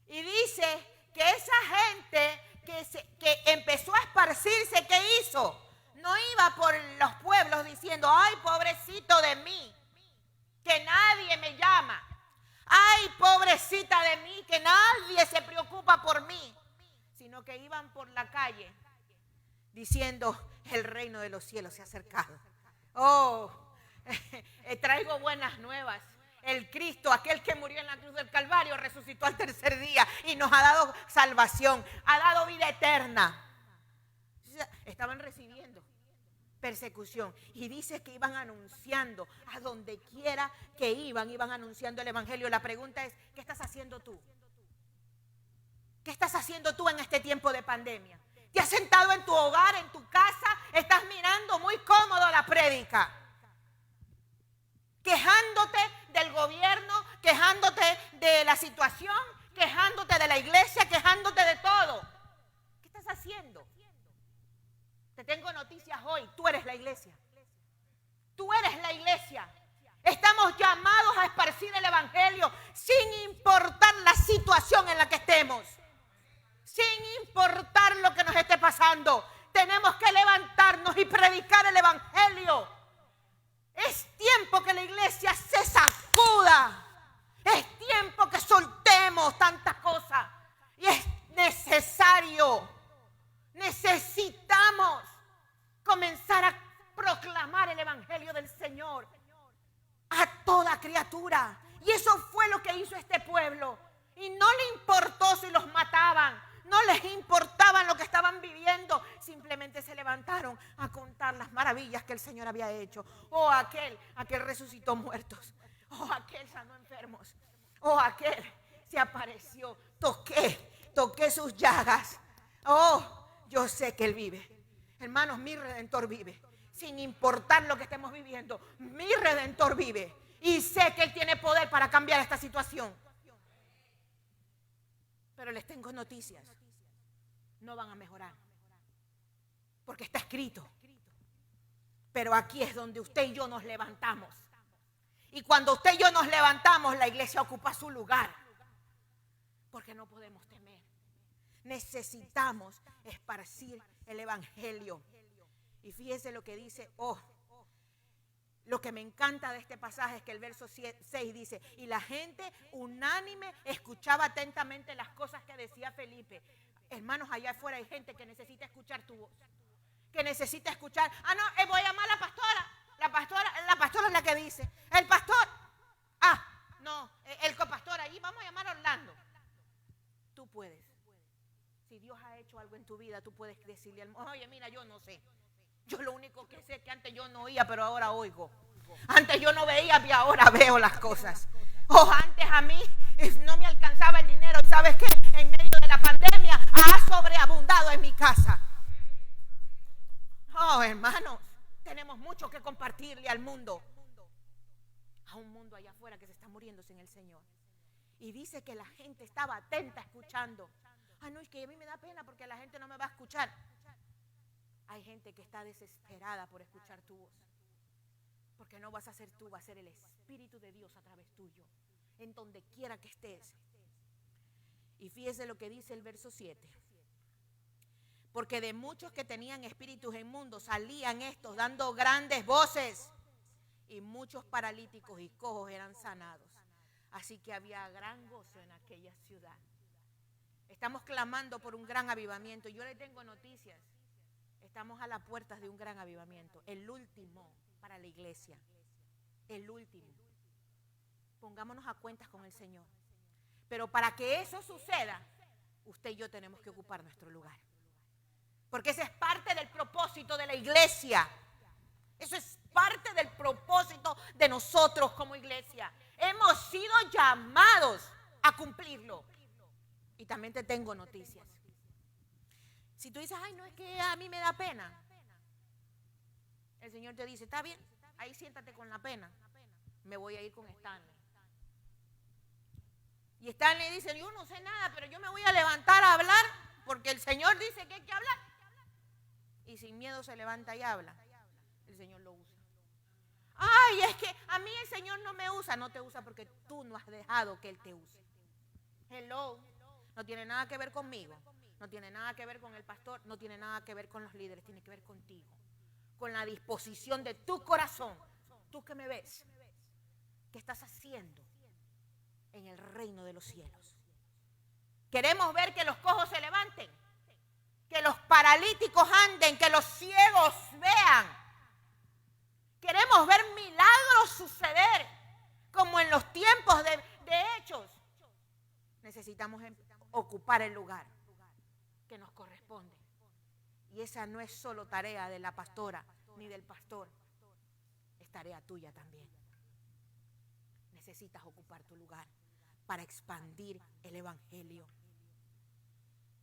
Y dice que esa gente que empezó a esparcirse, ¿qué hizo? No iba por los pueblos diciendo, ay, pobrecito de mí, que nadie me llama. Ay, pobrecita de mí, que nadie se preocupa por mí. Sino que iban por la calle diciendo, el reino de los cielos se ha acercado. Oh, traigo buenas nuevas. El Cristo, aquel que murió en la cruz del Calvario, resucitó al tercer día y nos ha dado salvación, ha dado vida eterna. Estaban recibiendo persecución y dice que iban anunciando a donde quiera que iban anunciando el evangelio. La pregunta es, ¿qué estás haciendo tú? ¿Qué estás haciendo tú en este tiempo de pandemia? ¿Te has sentado en tu hogar, en tu casa? ¿Estás mirando muy cómodo la prédica? Quejándote del gobierno, quejándote de la situación, quejándote de la iglesia, quejándote de todo. ¿Qué estás haciendo? Te tengo noticias hoy. Tú eres la iglesia. Tú eres la iglesia. Estamos llamados a esparcir el evangelio sin importar la situación en la que estemos. Sin importar lo que nos esté pasando. Tenemos que levantarnos y predicar el evangelio. Es tiempo que la iglesia se sacuda. Es tiempo que soltemos tantas cosas. Y es necesario. Necesitamos comenzar a proclamar el evangelio del Señor a toda criatura. Y eso fue lo que hizo este pueblo. Y no le importó si los mataban. no les importaba lo que estaban viviendo, simplemente se levantaron a contar las maravillas que el Señor había hecho. Oh, aquel resucitó muertos, oh, aquel sanó enfermos, oh, aquel se apareció, toqué sus llagas. Oh, yo sé que Él vive. Hermanos, mi Redentor vive. Sin importar lo que estemos viviendo, mi Redentor vive. Y sé que Él tiene poder para cambiar esta situación. Pero les tengo noticias. No van a mejorar. Porque está escrito. Pero aquí es donde usted y yo nos levantamos. Y cuando usted y yo nos levantamos, la iglesia ocupa su lugar. Porque no podemos temer. Necesitamos esparcir el evangelio. Y fíjese lo que dice, lo que me encanta de este pasaje es que el verso 6 dice, y la gente unánime escuchaba atentamente las cosas que decía Felipe. Hermanos, allá afuera hay gente que necesita escuchar tu voz, que necesita escuchar, voy a llamar a la pastora, la pastora es la que dice, el pastor, el copastor, allí vamos a llamar a Orlando. Tú puedes, si Dios ha hecho algo en tu vida, tú puedes decirle, oye, mira, yo no sé. Yo lo único que sé es que antes yo no oía, pero ahora oigo. Antes yo no veía, y ahora veo las cosas. Antes a mí no me alcanzaba el dinero. ¿Y sabes qué? En medio de la pandemia ha sobreabundado en mi casa. Hermanos, tenemos mucho que compartirle al mundo. A un mundo allá afuera que se está muriendo sin el Señor. Y dice que la gente estaba atenta escuchando. No, es que a mí me da pena porque la gente no me va a escuchar. Hay gente que está desesperada por escuchar tu voz. Porque no vas a ser tú, va a ser el Espíritu de Dios a través tuyo. En donde quiera que estés. Y fíjese lo que dice el verso 7. Porque de muchos que tenían espíritus inmundos salían estos dando grandes voces. Y muchos paralíticos y cojos eran sanados. Así que había gran gozo en aquella ciudad. Estamos clamando por un gran avivamiento. Yo le tengo noticias. Estamos a las puertas de un gran avivamiento. El último para la iglesia. El último. Pongámonos a cuentas con el Señor. Pero para que eso suceda, usted y yo tenemos que ocupar nuestro lugar. Porque ese es parte del propósito de la iglesia. Eso es parte del propósito de nosotros como iglesia. Hemos sido llamados a cumplirlo. Y también te tengo noticias. Si tú dices, no, es que a mí me da pena. El Señor te dice, está bien, ahí siéntate con la pena. Me voy a ir con Stanley. Y Stanley dice, yo no sé nada, pero yo me voy a levantar a hablar porque el Señor dice que hay que hablar. Y sin miedo se levanta y habla. El Señor lo usa. Es que a mí el Señor no me usa. No te usa porque tú no has dejado que Él te use. Hello. No tiene nada que ver conmigo. No tiene nada que ver con el pastor, no tiene nada que ver con los líderes, tiene que ver contigo. Con la disposición de tu corazón. Tú que me ves, ¿qué estás haciendo en el reino de los cielos? Queremos ver que los cojos se levanten, que los paralíticos anden, que los ciegos vean. Queremos ver milagros suceder, como en los tiempos de Hechos. Necesitamos ocupar el lugar que nos corresponde. Y esa no es solo tarea de la pastora ni del pastor, es tarea tuya también. Necesitas ocupar tu lugar para expandir el evangelio.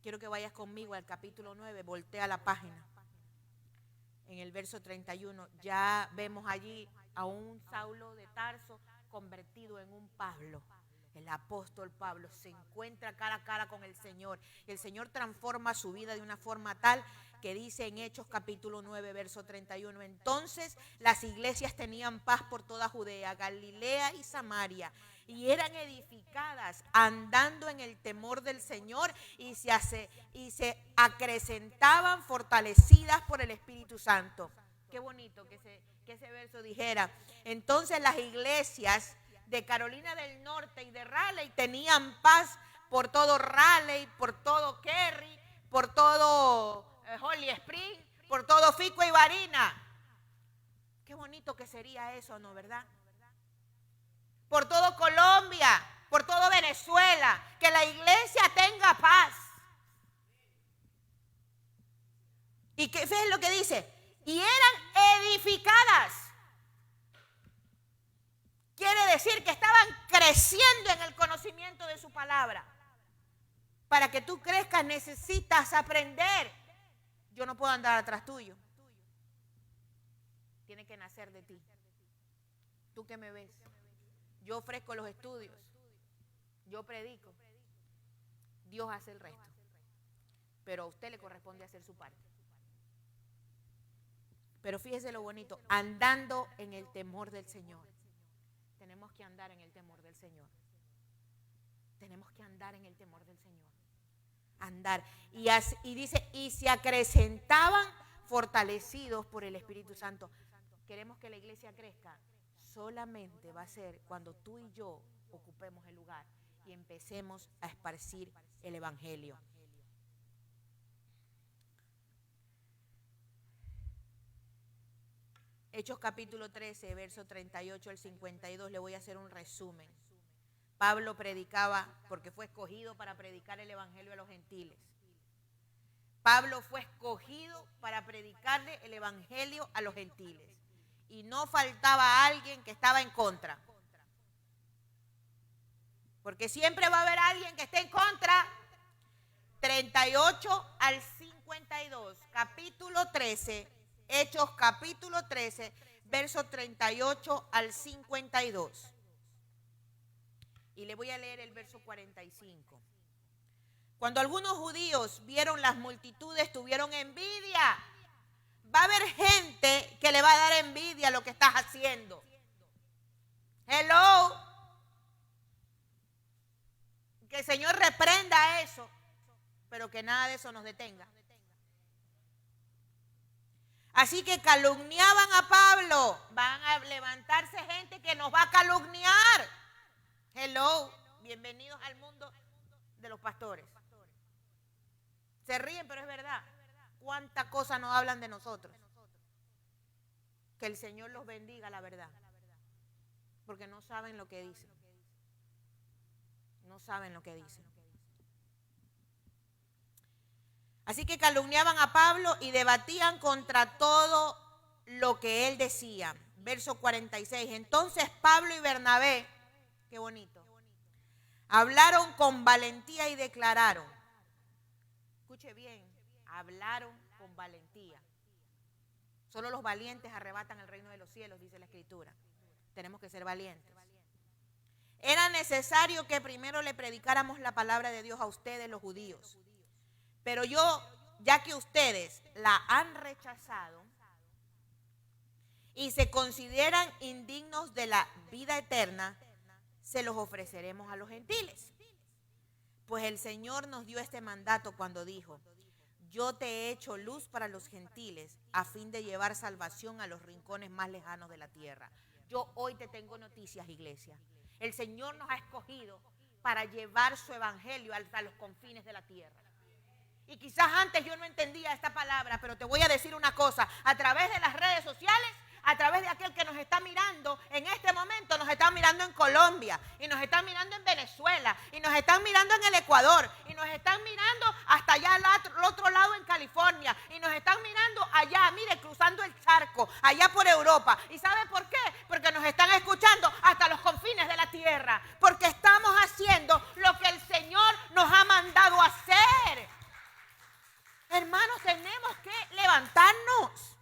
Quiero que vayas conmigo al capítulo 9, voltea la página. En el verso 31 ya vemos allí a un Saulo de Tarso convertido en un Pablo. El apóstol Pablo se encuentra cara a cara con el Señor. El Señor transforma su vida de una forma tal que dice en Hechos capítulo 9, verso 31. Entonces las iglesias tenían paz por toda Judea, Galilea y Samaria, y eran edificadas andando en el temor del Señor y se acrecentaban fortalecidas por el Espíritu Santo. Qué bonito que ese verso dijera. Entonces las iglesias de Carolina del Norte y de Raleigh tenían paz por todo Raleigh, por todo Kerry, por todo Holly Spring, por todo Fico y Barina. Qué bonito que sería eso, ¿no, verdad? Por todo Colombia, por todo Venezuela, que la iglesia tenga paz. Y que fíjense lo que dice, y eran edificadas. Quiere decir que estaban creciendo en el conocimiento de su palabra. Para que tú crezcas necesitas aprender. Yo no puedo andar atrás tuyo. Tiene que nacer de ti. Tú que me ves. Yo ofrezco los estudios. Yo predico. Dios hace el resto. Pero a usted le corresponde hacer su parte. Pero fíjese lo bonito, andando en el temor del Señor. Tenemos que andar en el temor del Señor. Tenemos que andar en el temor del Señor. Andar. Y dice, y se acrecentaban fortalecidos por el Espíritu Santo. Queremos que la iglesia crezca. Solamente va a ser cuando tú y yo ocupemos el lugar y empecemos a esparcir el Evangelio. Hechos capítulo 13, verso 38 al 52, le voy a hacer un resumen. Pablo predicaba porque fue escogido para predicar el evangelio a los gentiles. Pablo fue escogido para predicarle el evangelio a los gentiles. Y no faltaba alguien que estaba en contra. Porque siempre va a haber alguien que esté en contra. 38 al 52, capítulo 13. Hechos capítulo 13, verso 38 al 52. Y le voy a leer el verso 45. Cuando algunos judíos vieron las multitudes, tuvieron envidia. Va a haber gente que le va a dar envidia a lo que estás haciendo. Hello. Que el Señor reprenda eso, pero que nada de eso nos detenga. Así que calumniaban a Pablo. Van a levantarse gente que nos va a calumniar. Hello, bienvenidos al mundo de los pastores. Se ríen, pero es verdad. ¿Cuántas cosas nos hablan de nosotros? Que el Señor los bendiga, la verdad. Porque no saben lo que dicen. No saben lo que dicen. Así que calumniaban a Pablo y debatían contra todo lo que él decía. Verso 46. Entonces Pablo y Bernabé, qué bonito, hablaron con valentía y declararon. Escuche bien, hablaron con valentía. Solo los valientes arrebatan el reino de los cielos, dice la Escritura. Tenemos que ser valientes. Era necesario que primero le predicáramos la palabra de Dios a ustedes, los judíos. Pero yo, ya que ustedes la han rechazado y se consideran indignos de la vida eterna, se los ofreceremos a los gentiles. Pues el Señor nos dio este mandato cuando dijo, yo te he hecho luz para los gentiles a fin de llevar salvación a los rincones más lejanos de la tierra. Yo hoy te tengo noticias, iglesia. El Señor nos ha escogido para llevar su evangelio hasta los confines de la tierra. Y quizás antes yo no entendía esta palabra, pero te voy a decir una cosa. A través de las redes sociales, a través de aquel que nos está mirando, en este momento nos están mirando en Colombia, y nos están mirando en Venezuela, y nos están mirando en el Ecuador, y nos están mirando hasta allá al otro lado en California, y nos están mirando allá, mire, cruzando el charco, allá por Europa. ¿Y sabe por qué? Porque nos están escuchando hasta los confines de la tierra, porque estamos haciendo lo que el Señor nos ha mandado a hacer. Hermanos, tenemos que levantarnos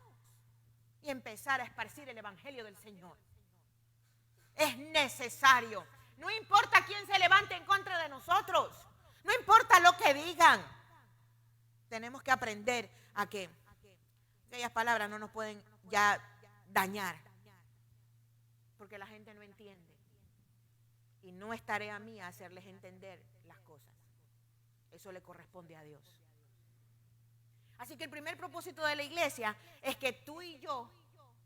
y empezar a esparcir el evangelio del Señor. Es necesario. No importa quién se levante en contra de nosotros. No importa lo que digan. Tenemos que aprender a que aquellas palabras no nos pueden ya dañar. Porque la gente no entiende. Y no es tarea mía hacerles entender las cosas. Eso le corresponde a Dios. Así que el primer propósito de la iglesia es que tú y yo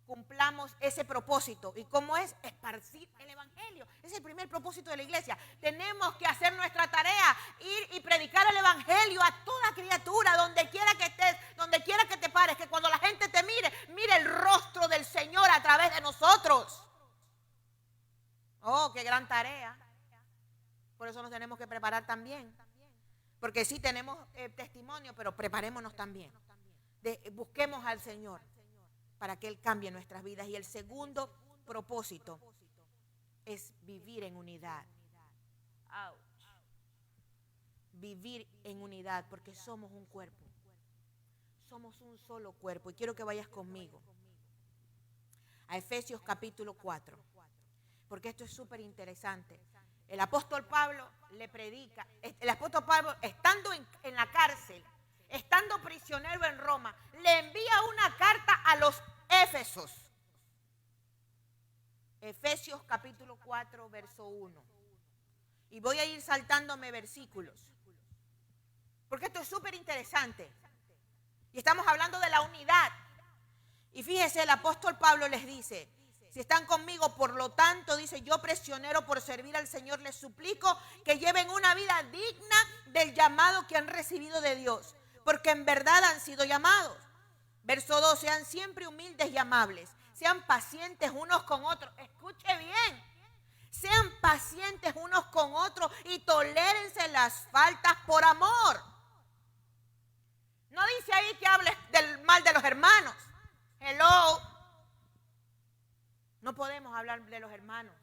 cumplamos ese propósito. ¿Y cómo es? Esparcir el evangelio. Ese es el primer propósito de la iglesia. Tenemos que hacer nuestra tarea, ir y predicar el evangelio a toda criatura, donde quiera que estés, donde quiera que te pares, que cuando la gente te mire, mire el rostro del Señor a través de nosotros. Oh, qué gran tarea. Por eso nos tenemos que preparar también. Porque sí tenemos testimonio, pero preparémonos también. busquemos al Señor para que Él cambie nuestras vidas. Y el segundo propósito es vivir en unidad. Ouch. Vivir en unidad, porque somos un cuerpo. Somos un solo cuerpo. Y quiero que vayas conmigo a Efesios capítulo 4, porque esto es súper interesante. El apóstol Pablo le predica, el apóstol Pablo estando en la cárcel, estando prisionero en Roma, le envía una carta a los Éfesos. Efesios capítulo 4, verso 1. Y voy a ir saltándome versículos, porque esto es súper interesante. Y estamos hablando de la unidad. Y fíjese, el apóstol Pablo les dice, si están conmigo, por lo tanto, dice, yo prisionero por servir al Señor, les suplico que lleven una vida digna del llamado que han recibido de Dios, porque en verdad han sido llamados. Verso 2, sean siempre humildes y amables, sean pacientes unos con otros. Escuche bien, sean pacientes unos con otros y tolérense las faltas por amor. No dice ahí que hables del mal de los hermanos. Hello. No podemos hablar de los hermanos.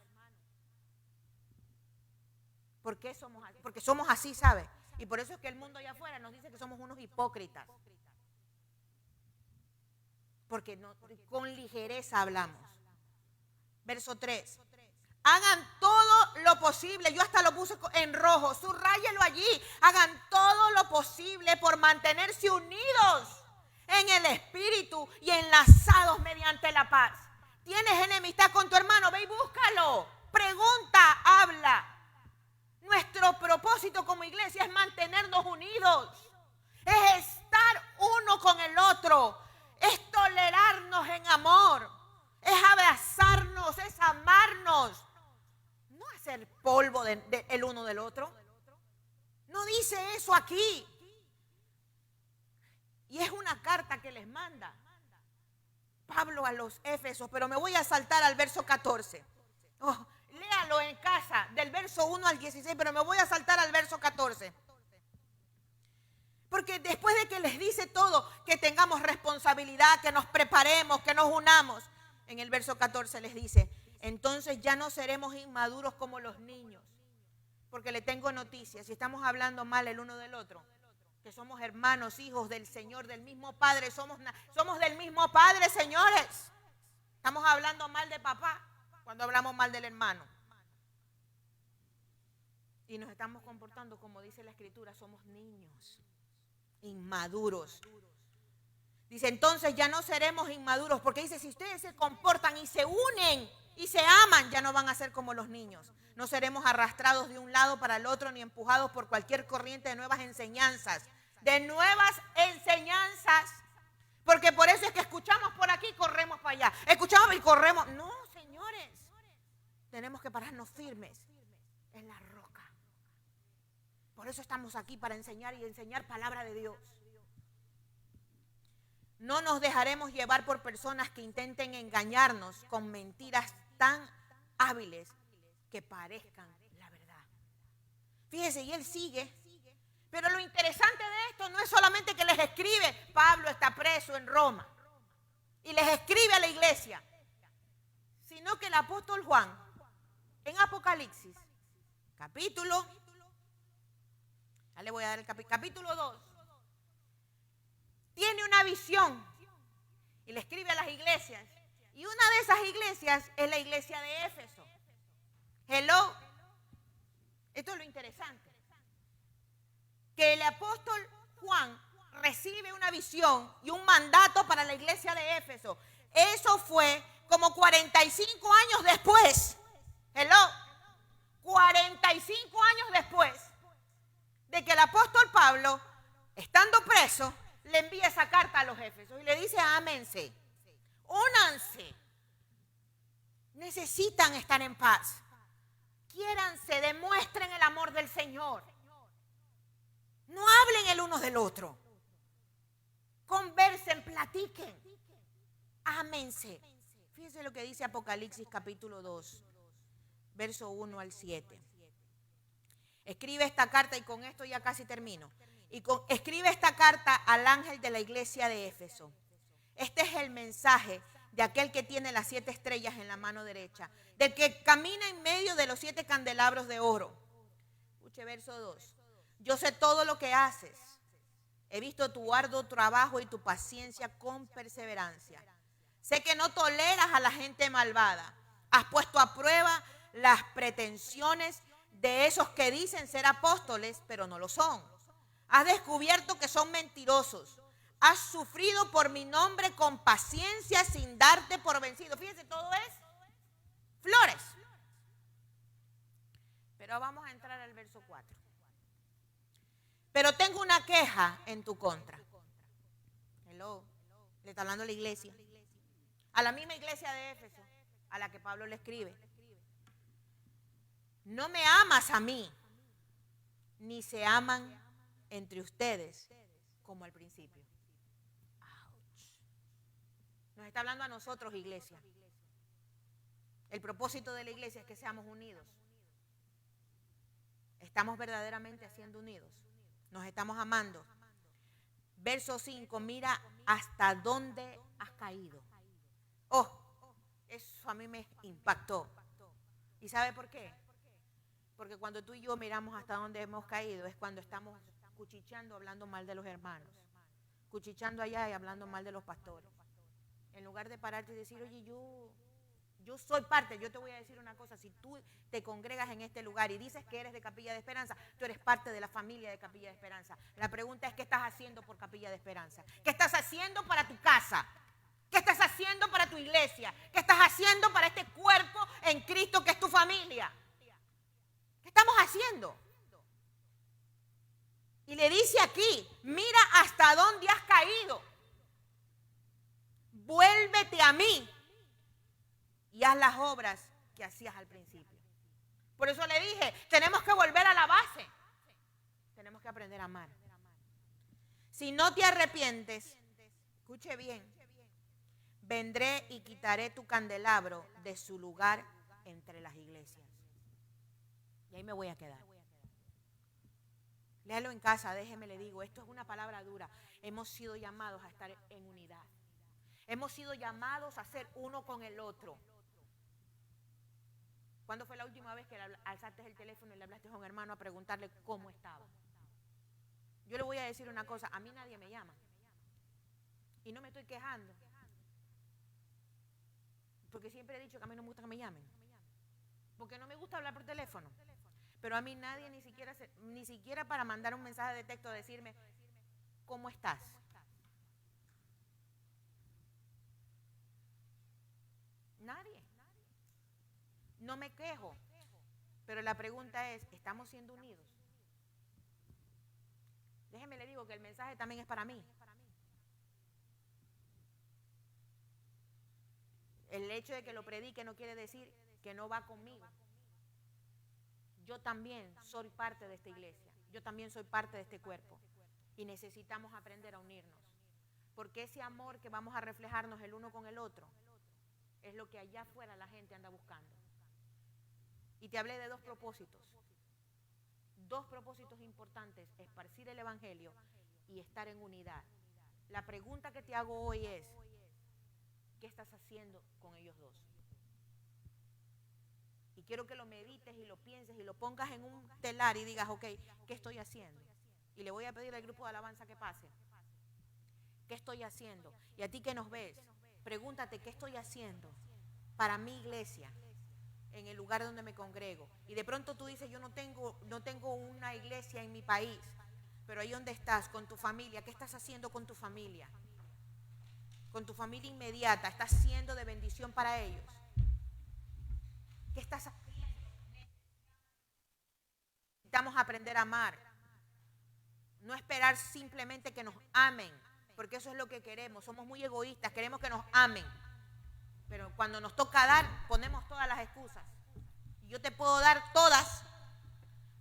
¿Por qué somos así? Porque somos así, ¿sabe? Y por eso es que el mundo allá afuera nos dice que somos unos hipócritas. Porque no, con ligereza hablamos. Verso 3. Hagan todo lo posible. Yo hasta lo puse en rojo. Subráyelo allí. Hagan todo lo posible por mantenerse unidos en el espíritu y enlazados mediante la paz. ¿Tienes enemistad con tu hermano? Ve y búscalo. Pregunta, habla. Nuestro propósito como iglesia es mantenernos unidos. Es estar uno con el otro. Es tolerarnos en amor. Es abrazarnos, es amarnos. No hacer polvo el uno del otro. No dice eso aquí. Y es una carta que les manda Pablo a los Éfesos, pero me voy a saltar al verso 14. Léalo en casa, del verso 1 al 16, pero me voy a saltar al verso 14. Porque después de que les dice todo, que tengamos responsabilidad, que nos preparemos, que nos unamos, en el verso 14 les dice, entonces ya no seremos inmaduros como los niños. Porque le tengo noticias, si estamos hablando mal el uno del otro, que somos hermanos, hijos del Señor, del mismo Padre, somos del mismo Padre, señores. Estamos hablando mal de papá cuando hablamos mal del hermano. Y nos estamos comportando como dice la Escritura, somos niños, inmaduros. Dice, entonces ya no seremos inmaduros, porque dice, si ustedes se comportan y se unen y se aman, ya no van a ser como los niños. No seremos arrastrados de un lado para el otro, ni empujados por cualquier corriente de nuevas enseñanzas. De nuevas enseñanzas. Porque por eso es que escuchamos por aquí y corremos para allá. Escuchamos y corremos. No, señores. Tenemos que pararnos firmes en la roca. Por eso estamos aquí, para enseñar y enseñar palabra de Dios. No nos dejaremos llevar por personas que intenten engañarnos con mentiras tan hábiles que parezcan la verdad. Fíjese, y él sigue. Pero lo interesante de esto no es solamente que les escribe, Pablo está preso en Roma, y les escribe a la iglesia, sino que el apóstol Juan, en Apocalipsis, capítulo, ya le voy a dar el capítulo 2, tiene una visión y le escribe a las iglesias. Y una de esas iglesias es la iglesia de Éfeso. Hello. Esto es lo interesante. Que el apóstol Juan recibe una visión y un mandato para la iglesia de Éfeso. Eso fue como 45 años después. Hello. 45 años después de que el apóstol Pablo, estando preso, le envía esa carta a los Éfesos y le dice, ámense, únanse, necesitan estar en paz, quiéranse, demuestren el amor del Señor, no hablen el uno del otro, conversen, platiquen, ámense. Fíjense lo que dice Apocalipsis capítulo 2, verso 1 al 7. Escribe esta carta y con esto ya casi termino. escribe esta carta al ángel de la iglesia de Éfeso. Este es el mensaje de aquel que tiene las 7 estrellas en la mano derecha, del que camina en medio de los 7 candelabros de oro. Escuche verso 2. Yo sé todo lo que haces. He visto tu arduo trabajo y tu paciencia con perseverancia. Sé que no toleras a la gente malvada. Has puesto a prueba las pretensiones de esos que dicen ser apóstoles, pero no lo son. Has descubierto que son mentirosos. Has sufrido por mi nombre con paciencia sin darte por vencido. Fíjense, todo es flores. Pero vamos a entrar al verso 4. Pero tengo una queja en tu contra. Hello. Le está hablando a la iglesia. A la misma iglesia de Éfeso, a la que Pablo le escribe. No me amas a mí, ni se aman entre ustedes como al principio. Nos está hablando a nosotros, iglesia. El propósito de la iglesia es que seamos unidos. Estamos verdaderamente siendo unidos. Nos estamos amando. Verso 5, mira hasta dónde has caído. Oh, eso a mí me impactó. ¿Y sabe por qué? Porque cuando tú y yo miramos hasta dónde hemos caído es cuando estamos cuchicheando, hablando mal de los hermanos. Cuchicheando allá y hablando mal de los pastores. En lugar de pararte y decir, oye, yo soy parte, yo te voy a decir una cosa, si tú te congregas en este lugar y dices que eres de Capilla de Esperanza, tú eres parte de la familia de Capilla de Esperanza. La pregunta es, ¿qué estás haciendo por Capilla de Esperanza? ¿Qué estás haciendo para tu casa? ¿Qué estás haciendo para tu iglesia? ¿Qué estás haciendo para este cuerpo en Cristo que es tu familia? ¿Qué estamos haciendo? Y le dice aquí, mira hasta dónde has caído. Vuélvete a mí y haz las obras que hacías al principio. Por eso le dije, tenemos que volver a la base. Tenemos que aprender a amar. Si no te arrepientes, escuche bien, vendré y quitaré tu candelabro de su lugar entre las iglesias. Y ahí me voy a quedar. Léalo en casa, déjeme le digo, esto es una palabra dura. Hemos sido llamados a estar en unidad. Hemos sido llamados a ser uno con el otro. ¿Cuándo fue la última vez que alzaste el teléfono y le hablaste a un hermano a preguntarle cómo estaba? Yo le voy a decir una cosa, a mí nadie me llama. Y no me estoy quejando. Porque siempre he dicho que a mí no me gusta que me llamen. Porque no me gusta hablar por teléfono. Pero a mí nadie ni siquiera para mandar un mensaje de texto a decirme, ¿cómo estás? Nadie. No me quejo. Pero la pregunta es, ¿estamos siendo unidos? Déjeme le digo que el mensaje también es para mí. El hecho de que lo predique no quiere decir que no va conmigo. Yo también soy parte de esta iglesia. Yo también soy parte de este cuerpo. Y necesitamos aprender a unirnos. Porque ese amor que vamos a reflejarnos el uno con el otro es lo que allá afuera la gente anda buscando. Y te hablé de 2 propósitos. 2 propósitos importantes: esparcir el evangelio y estar en unidad. La pregunta que te hago hoy es, ¿qué estás haciendo con ellos dos? Y quiero que lo medites y lo pienses y lo pongas en un telar y digas, ok, ¿qué estoy haciendo? Y le voy a pedir al grupo de alabanza que pase. ¿Qué estoy haciendo? Y a ti que nos ves, pregúntate, ¿qué estoy haciendo para mi iglesia en el lugar donde me congrego? Y de pronto tú dices, yo no tengo una iglesia en mi país, pero ahí donde estás, con tu familia, ¿qué estás haciendo con tu familia? Con tu familia inmediata, ¿estás siendo de bendición para ellos? ¿Qué estás haciendo? Necesitamos aprender a amar. No esperar simplemente que nos amen, porque eso es lo que queremos. Somos muy egoístas, queremos que nos amen. Pero cuando nos toca dar, ponemos todas las excusas. Y yo te puedo dar todas,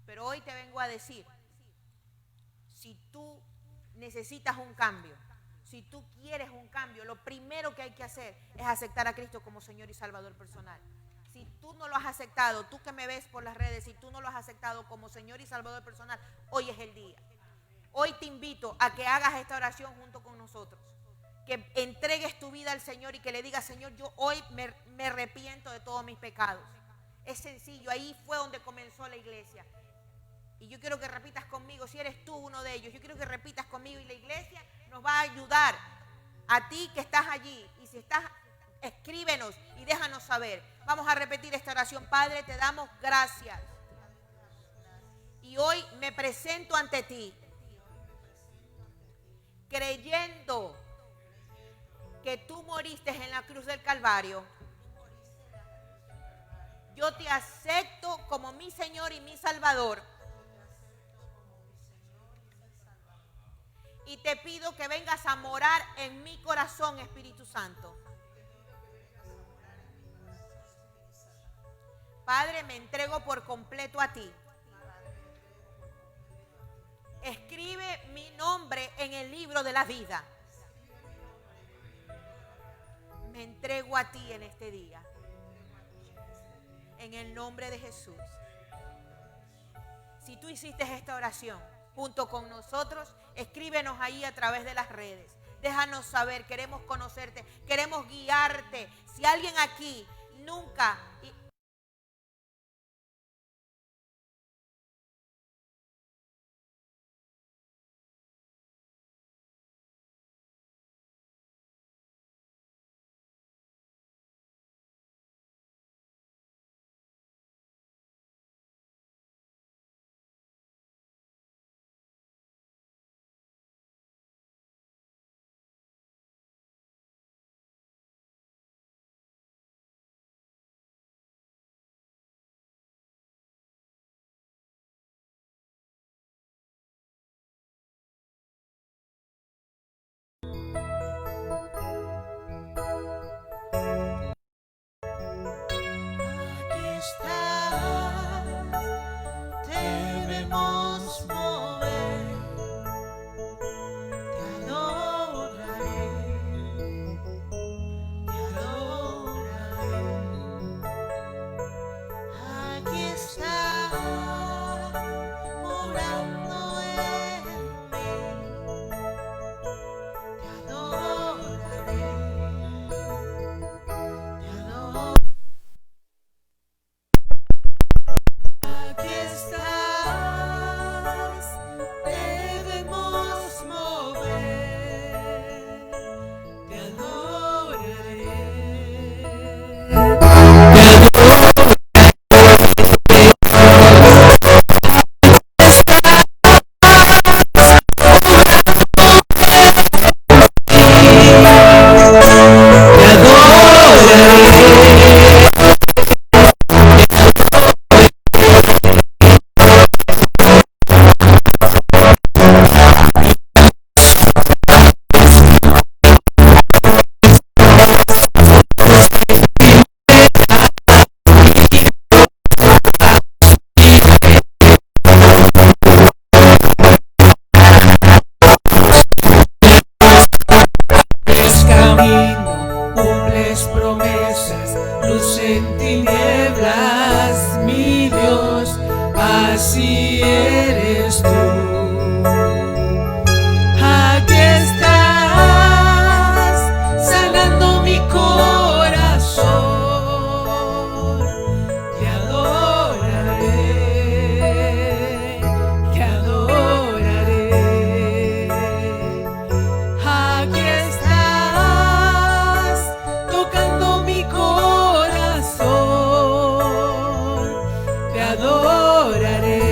pero hoy te vengo a decir, si tú necesitas un cambio, si tú quieres un cambio, lo primero que hay que hacer es aceptar a Cristo como Señor y Salvador personal. Si tú no lo has aceptado, tú que me ves por las redes, si tú no lo has aceptado como Señor y Salvador personal, hoy es el día. Hoy te invito a que hagas esta oración junto con nosotros, que entregues tu vida al Señor y que le digas: Señor, yo hoy me arrepiento de todos mis pecados. Es sencillo, ahí fue donde comenzó la iglesia. Y yo quiero que repitas conmigo, si eres tú uno de ellos, yo quiero que repitas conmigo, y la iglesia nos va a ayudar a ti que estás allí. Y si estás, escríbenos y déjanos saber. Vamos a repetir esta oración. Padre, te damos gracias. Y hoy me presento ante ti, creyendo que tú moriste en la cruz del Calvario. Yo te acepto como mi Señor y mi Salvador. Y te pido que vengas a morar en mi corazón, Espíritu Santo. Padre, me entrego por completo a ti. Escribe mi nombre en el libro de la vida. Me entrego a ti en este día. En el nombre de Jesús. Si tú hiciste esta oración junto con nosotros, escríbenos ahí a través de las redes. Déjanos saber, queremos conocerte, queremos guiarte. Si alguien aquí nunca... Debemos mover, te adoraré, aquí estás, morando en mí, te adoraré, aquí estás, debemos mover, te adoraré. Es camino, cumples promesas, luz en tinieblas, mi Dios, así eres tú. Aquí estás, sanando mi corazón, te adoraré, te adoraré. Aquí estás, tocando mi corazón, te adoraré.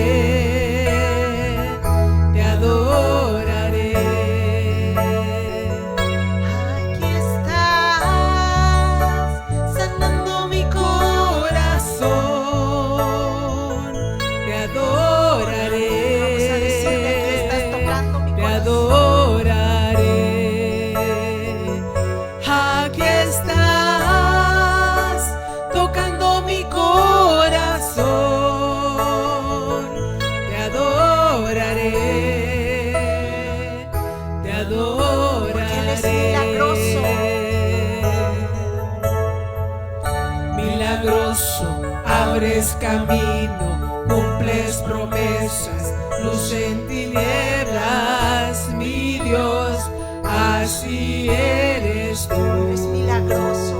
abres camino, cumples promesas, luz en tinieblas, mi Dios, así eres tú. Eres milagroso.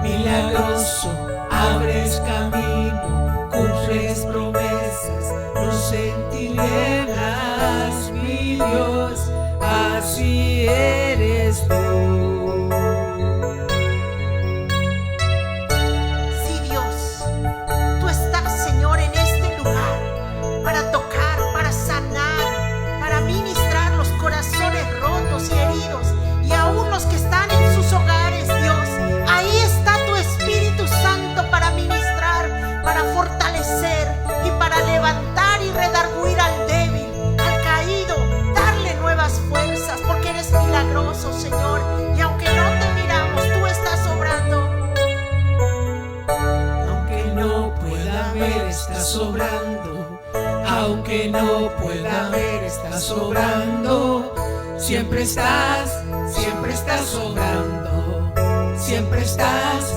Milagroso, abres camino, cumples promesas, luz en tinieblas, mi Dios, así eres tú. Sí, Dios, tú estás, Señor, en este lugar para tocar, para sanar, para ministrar los corazones rotos y heridos, y aún los que están en sus hogares, Dios. Ahí está tu Espíritu Santo para ministrar, para fortalecer y para levantar y redarguir al débil, al caído, darle nuevas fuerzas, porque eres milagroso, Señor. Y aunque no te miramos, tú estás obrando. Aunque no pueda ver, estás obrando. Aunque no pueda ver, estás obrando. Siempre estás obrando. Siempre estás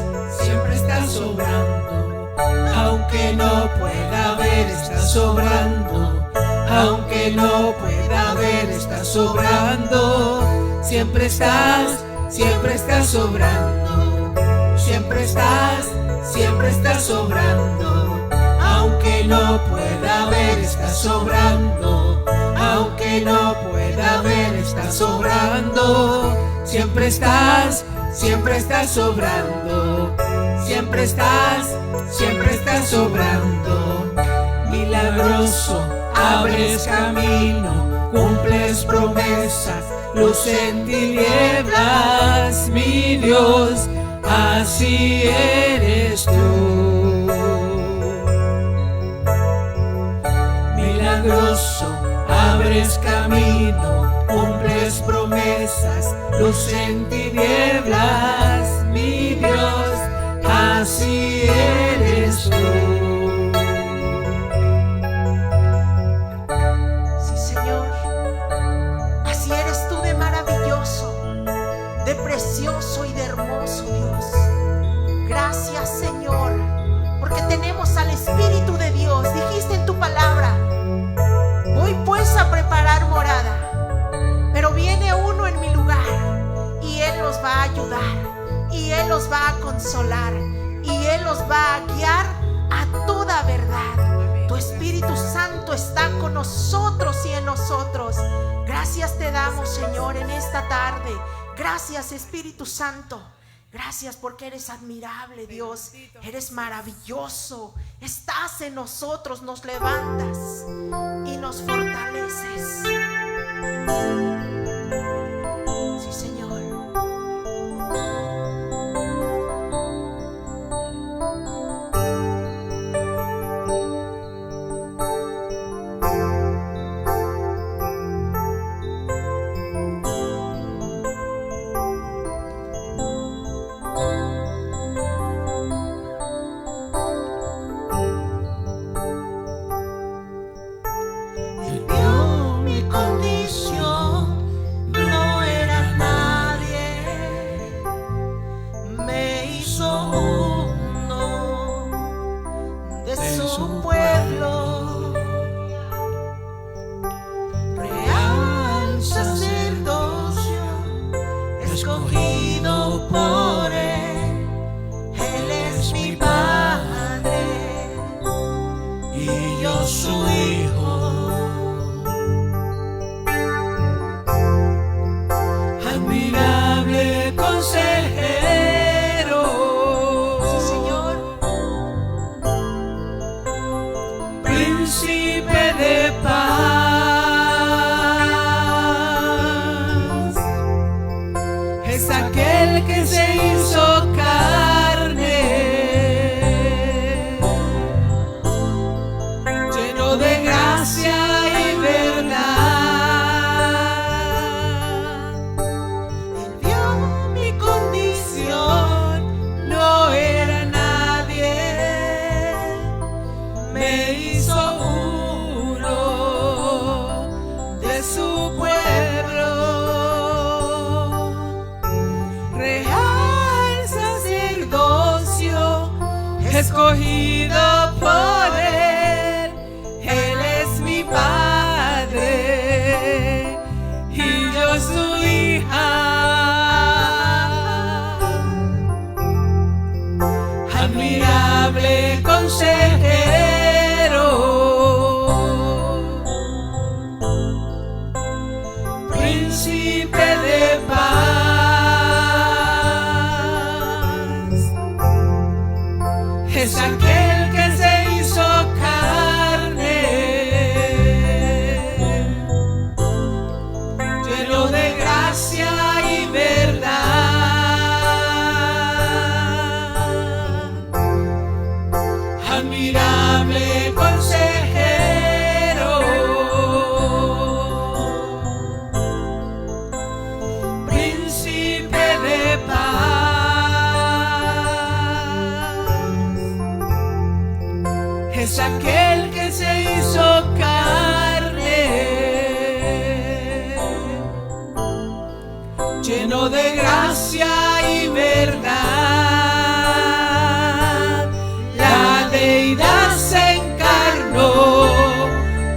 obrando. Aunque no pueda ver, estás obrando. Aunque no pueda ver, estás obrando. Siempre estás obrando. Siempre estás obrando. Aunque no pueda ver, estás obrando. Aunque no pueda ver, estás obrando. Siempre estás obrando. Siempre estás obrando. Milagroso, abres camino, cumples promesas, luz en tinieblas, mi Dios, así eres tú. Milagroso, abres camino, cumples promesas, luz en tinieblas, mi Dios, así eres tú. Sí, Señor, así eres tú de maravilloso, de precioso y de hermoso, Dios. Gracias, Señor, porque tenemos al Espíritu de Dios. Dijiste en tu palabra: voy pues a preparar morada, pero viene uno en mi lugar y Él los va a ayudar, y Él los va a consolar, y Él los va a guiar a toda verdad. Tu Espíritu Santo está con nosotros y en nosotros. Gracias te damos, Señor, en esta tarde. Gracias, Espíritu Santo. Gracias porque eres admirable, Dios. Eres maravilloso. Estás en nosotros, nos levantas y nos fortaleces. Sí, Señor. Él vio mi condición, no era nadie, me hizo uno de su pueblo, real sacerdocio, escogido por Él. Él es mi Padre y yo su Hijo. Admirable consejero, Sí, Señor. príncipe de paz, es aquel que se hizo carne escogido por Él. Él es mi Padre y yo su hija. Admirable consejero, príncipe de paz, es aquel que se hizo carne, lleno de gracia y verdad. Admirable consejero, príncipe de paz, es aquel que se hizo carne, lleno de gracia y verdad. La deidad se encarnó,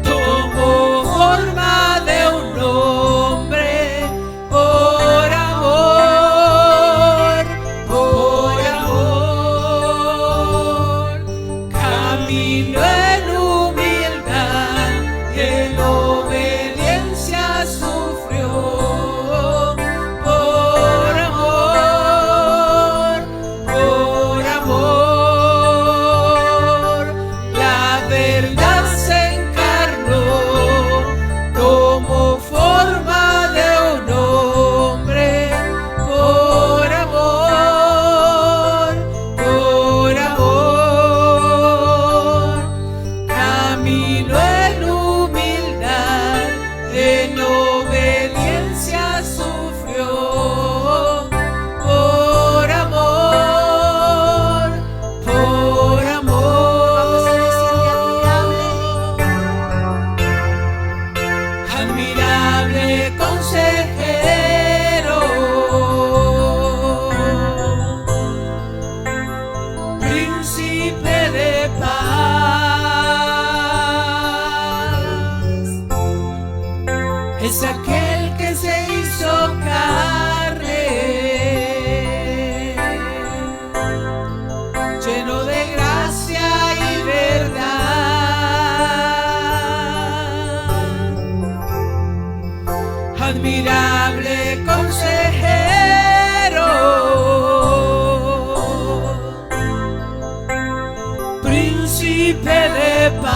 tomó forma de un hombre, por amor, caminó en humildad, en obediencia sufrió, por amor, la verdad se encarnó, tomó forma de un hombre, por amor, caminó en humildad, en obediencia sufrió, por amor, Vamos a decirle admirable consejero, príncipe de paz, es aquel que se hizo carne, lleno de gracia y verdad. Admirable consejero, príncipe de paz,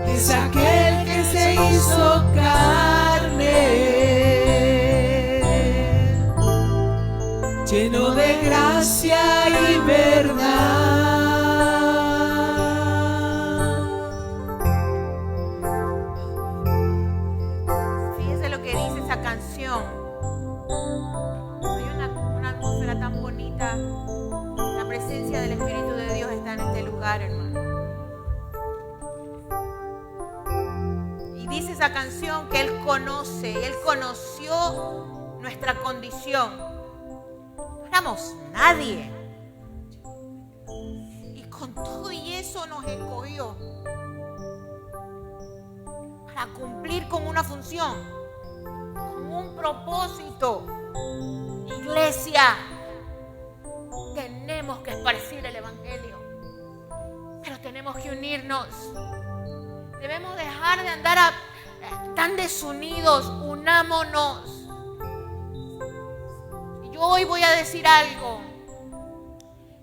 es aquel que se hizo carne, lleno de gracia y verdad. Fíjese lo que dice esa canción. Hay una atmósfera tan bonita. La presencia del Espíritu de Dios está en este lugar, hermano. Y dice esa canción que Él conoció nuestra condición. No éramos nadie. Y con todo y eso nos escogió para cumplir con una función, con un propósito. Iglesia, tenemos que esparcir el Evangelio, pero tenemos que unirnos. Debemos dejar de andar tan desunidos. Unámonos. Y yo hoy voy a decir algo.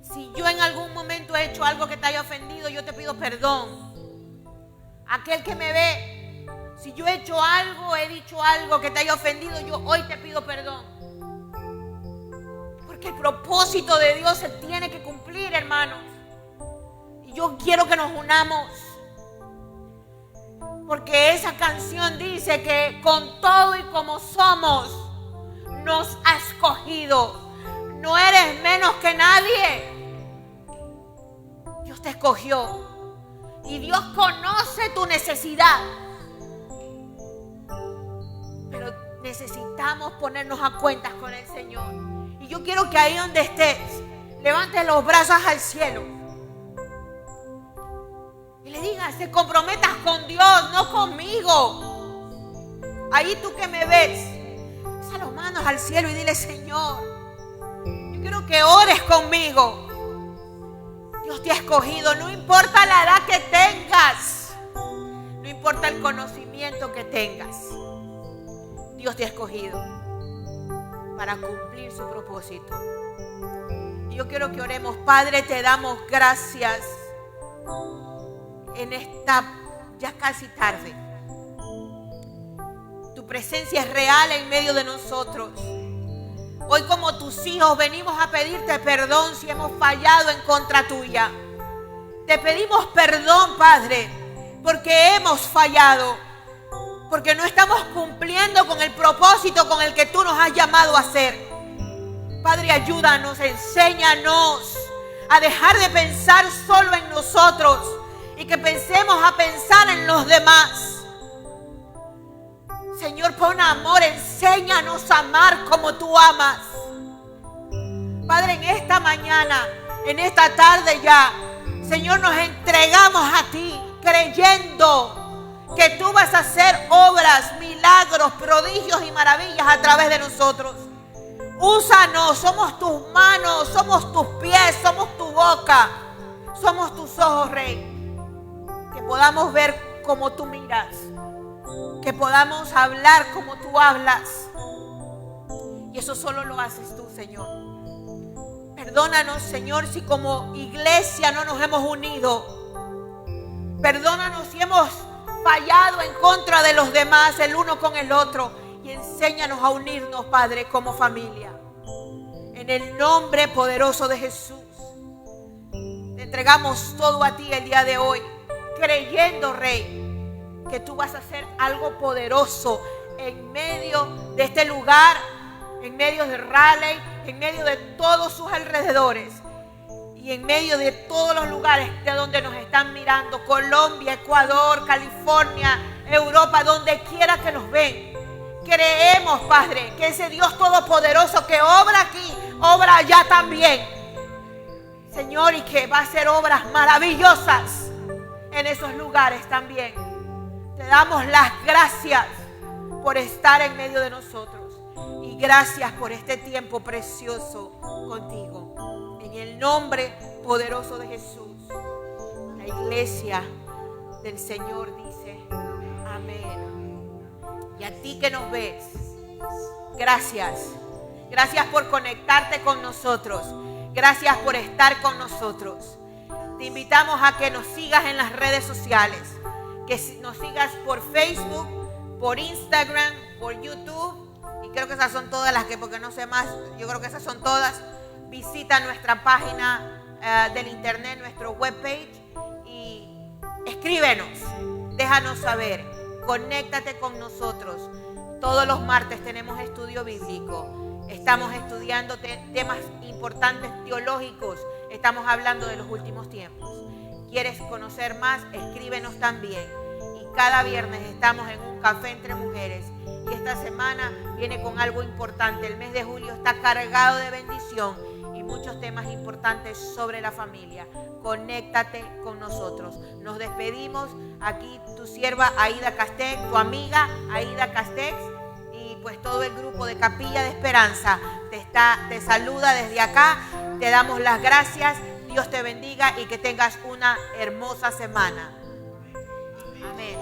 Si yo en algún momento he hecho algo que te haya ofendido, yo te pido perdón. Aquel que me ve, si yo he hecho algo, he dicho algo que te haya ofendido, yo hoy te pido perdón. Porque el propósito de Dios se tiene que cumplir, hermanos. Y yo quiero que nos unamos. Porque esa canción dice que con todo y como somos, nos ha escogido. No eres menos que nadie. Dios te escogió. Y Dios conoce tu necesidad. Pero necesitamos ponernos a cuentas con el Señor. Y yo quiero que ahí donde estés, levantes los brazos al cielo y le digas, te comprometas con Dios, no conmigo. Ahí tú que me ves, alza las manos al cielo y dile, Señor, yo quiero que ores conmigo. Dios te ha escogido, no importa la edad que tengas, no importa el conocimiento que tengas. Dios te ha escogido para cumplir su propósito. Y yo quiero que oremos. Padre, te damos gracias en esta ya casi tarde. Tu presencia es real en medio de nosotros. Hoy como tus hijos venimos a pedirte perdón si hemos fallado en contra tuya. Te pedimos perdón, Padre, porque hemos fallado, porque no estamos cumpliendo con el propósito con el que tú nos has llamado a hacer. Padre, ayúdanos, enséñanos a dejar de pensar solo en nosotros y que pensemos a pensar en los demás. Señor, pon amor, enséñanos a amar como tú amas. Padre, en esta mañana, en esta tarde ya, Señor, nos entregamos a ti creyendo que tú vas a hacer obras, milagros, prodigios y maravillas a través de nosotros. Úsanos, somos tus manos, somos tus pies, somos tu boca, somos tus ojos, Rey. Que podamos ver como tú miras, que podamos hablar como tú hablas. Y eso solo lo haces tú, Señor. Perdónanos, Señor, si como iglesia no nos hemos unido. Perdónanos si hemos fallado en contra de los demás, el uno con el otro. Y enséñanos a unirnos, Padre, como familia. En el nombre poderoso de Jesús. Te entregamos todo a ti el día de hoy, creyendo, Rey, que tú vas a hacer algo poderoso en medio de este lugar, en medio de Raleigh, en medio de todos sus alrededores y en medio de todos los lugares de donde nos están mirando, Colombia, Ecuador, California, Europa, donde quiera que nos ven. Creemos, Padre, que ese Dios todopoderoso que obra aquí, obra allá también, Señor, y que va a hacer obras maravillosas en esos lugares también. Te damos las gracias por estar en medio de nosotros y gracias por este tiempo precioso contigo. En el nombre poderoso de Jesús, la iglesia del Señor dice amén. Y a ti que nos ves, gracias. Gracias por conectarte con nosotros. Gracias por estar con nosotros. Te invitamos a que nos sigas en las redes sociales. Que nos sigas por Facebook, por Instagram, por YouTube. Y creo que esas son todas las que, porque no sé más, yo creo que esas son todas. Visita nuestra página del internet, nuestro webpage. Y escríbenos, déjanos saber. Conéctate con nosotros. Todos los martes tenemos estudio bíblico. Estamos estudiando temas importantes teológicos. Estamos hablando de los últimos tiempos. ¿Quieres conocer más? Escríbenos también. Y cada viernes estamos en un café entre mujeres. Y esta semana viene con algo importante. El mes de julio está cargado de bendición y muchos temas importantes sobre la familia. Conéctate con nosotros. Nos despedimos. Aquí tu sierva Aida Castex, tu amiga Aida Castex. Y pues todo el grupo de Capilla de Esperanza te saluda desde acá. Te damos las gracias. Dios te bendiga y que tengas una hermosa semana. Amén.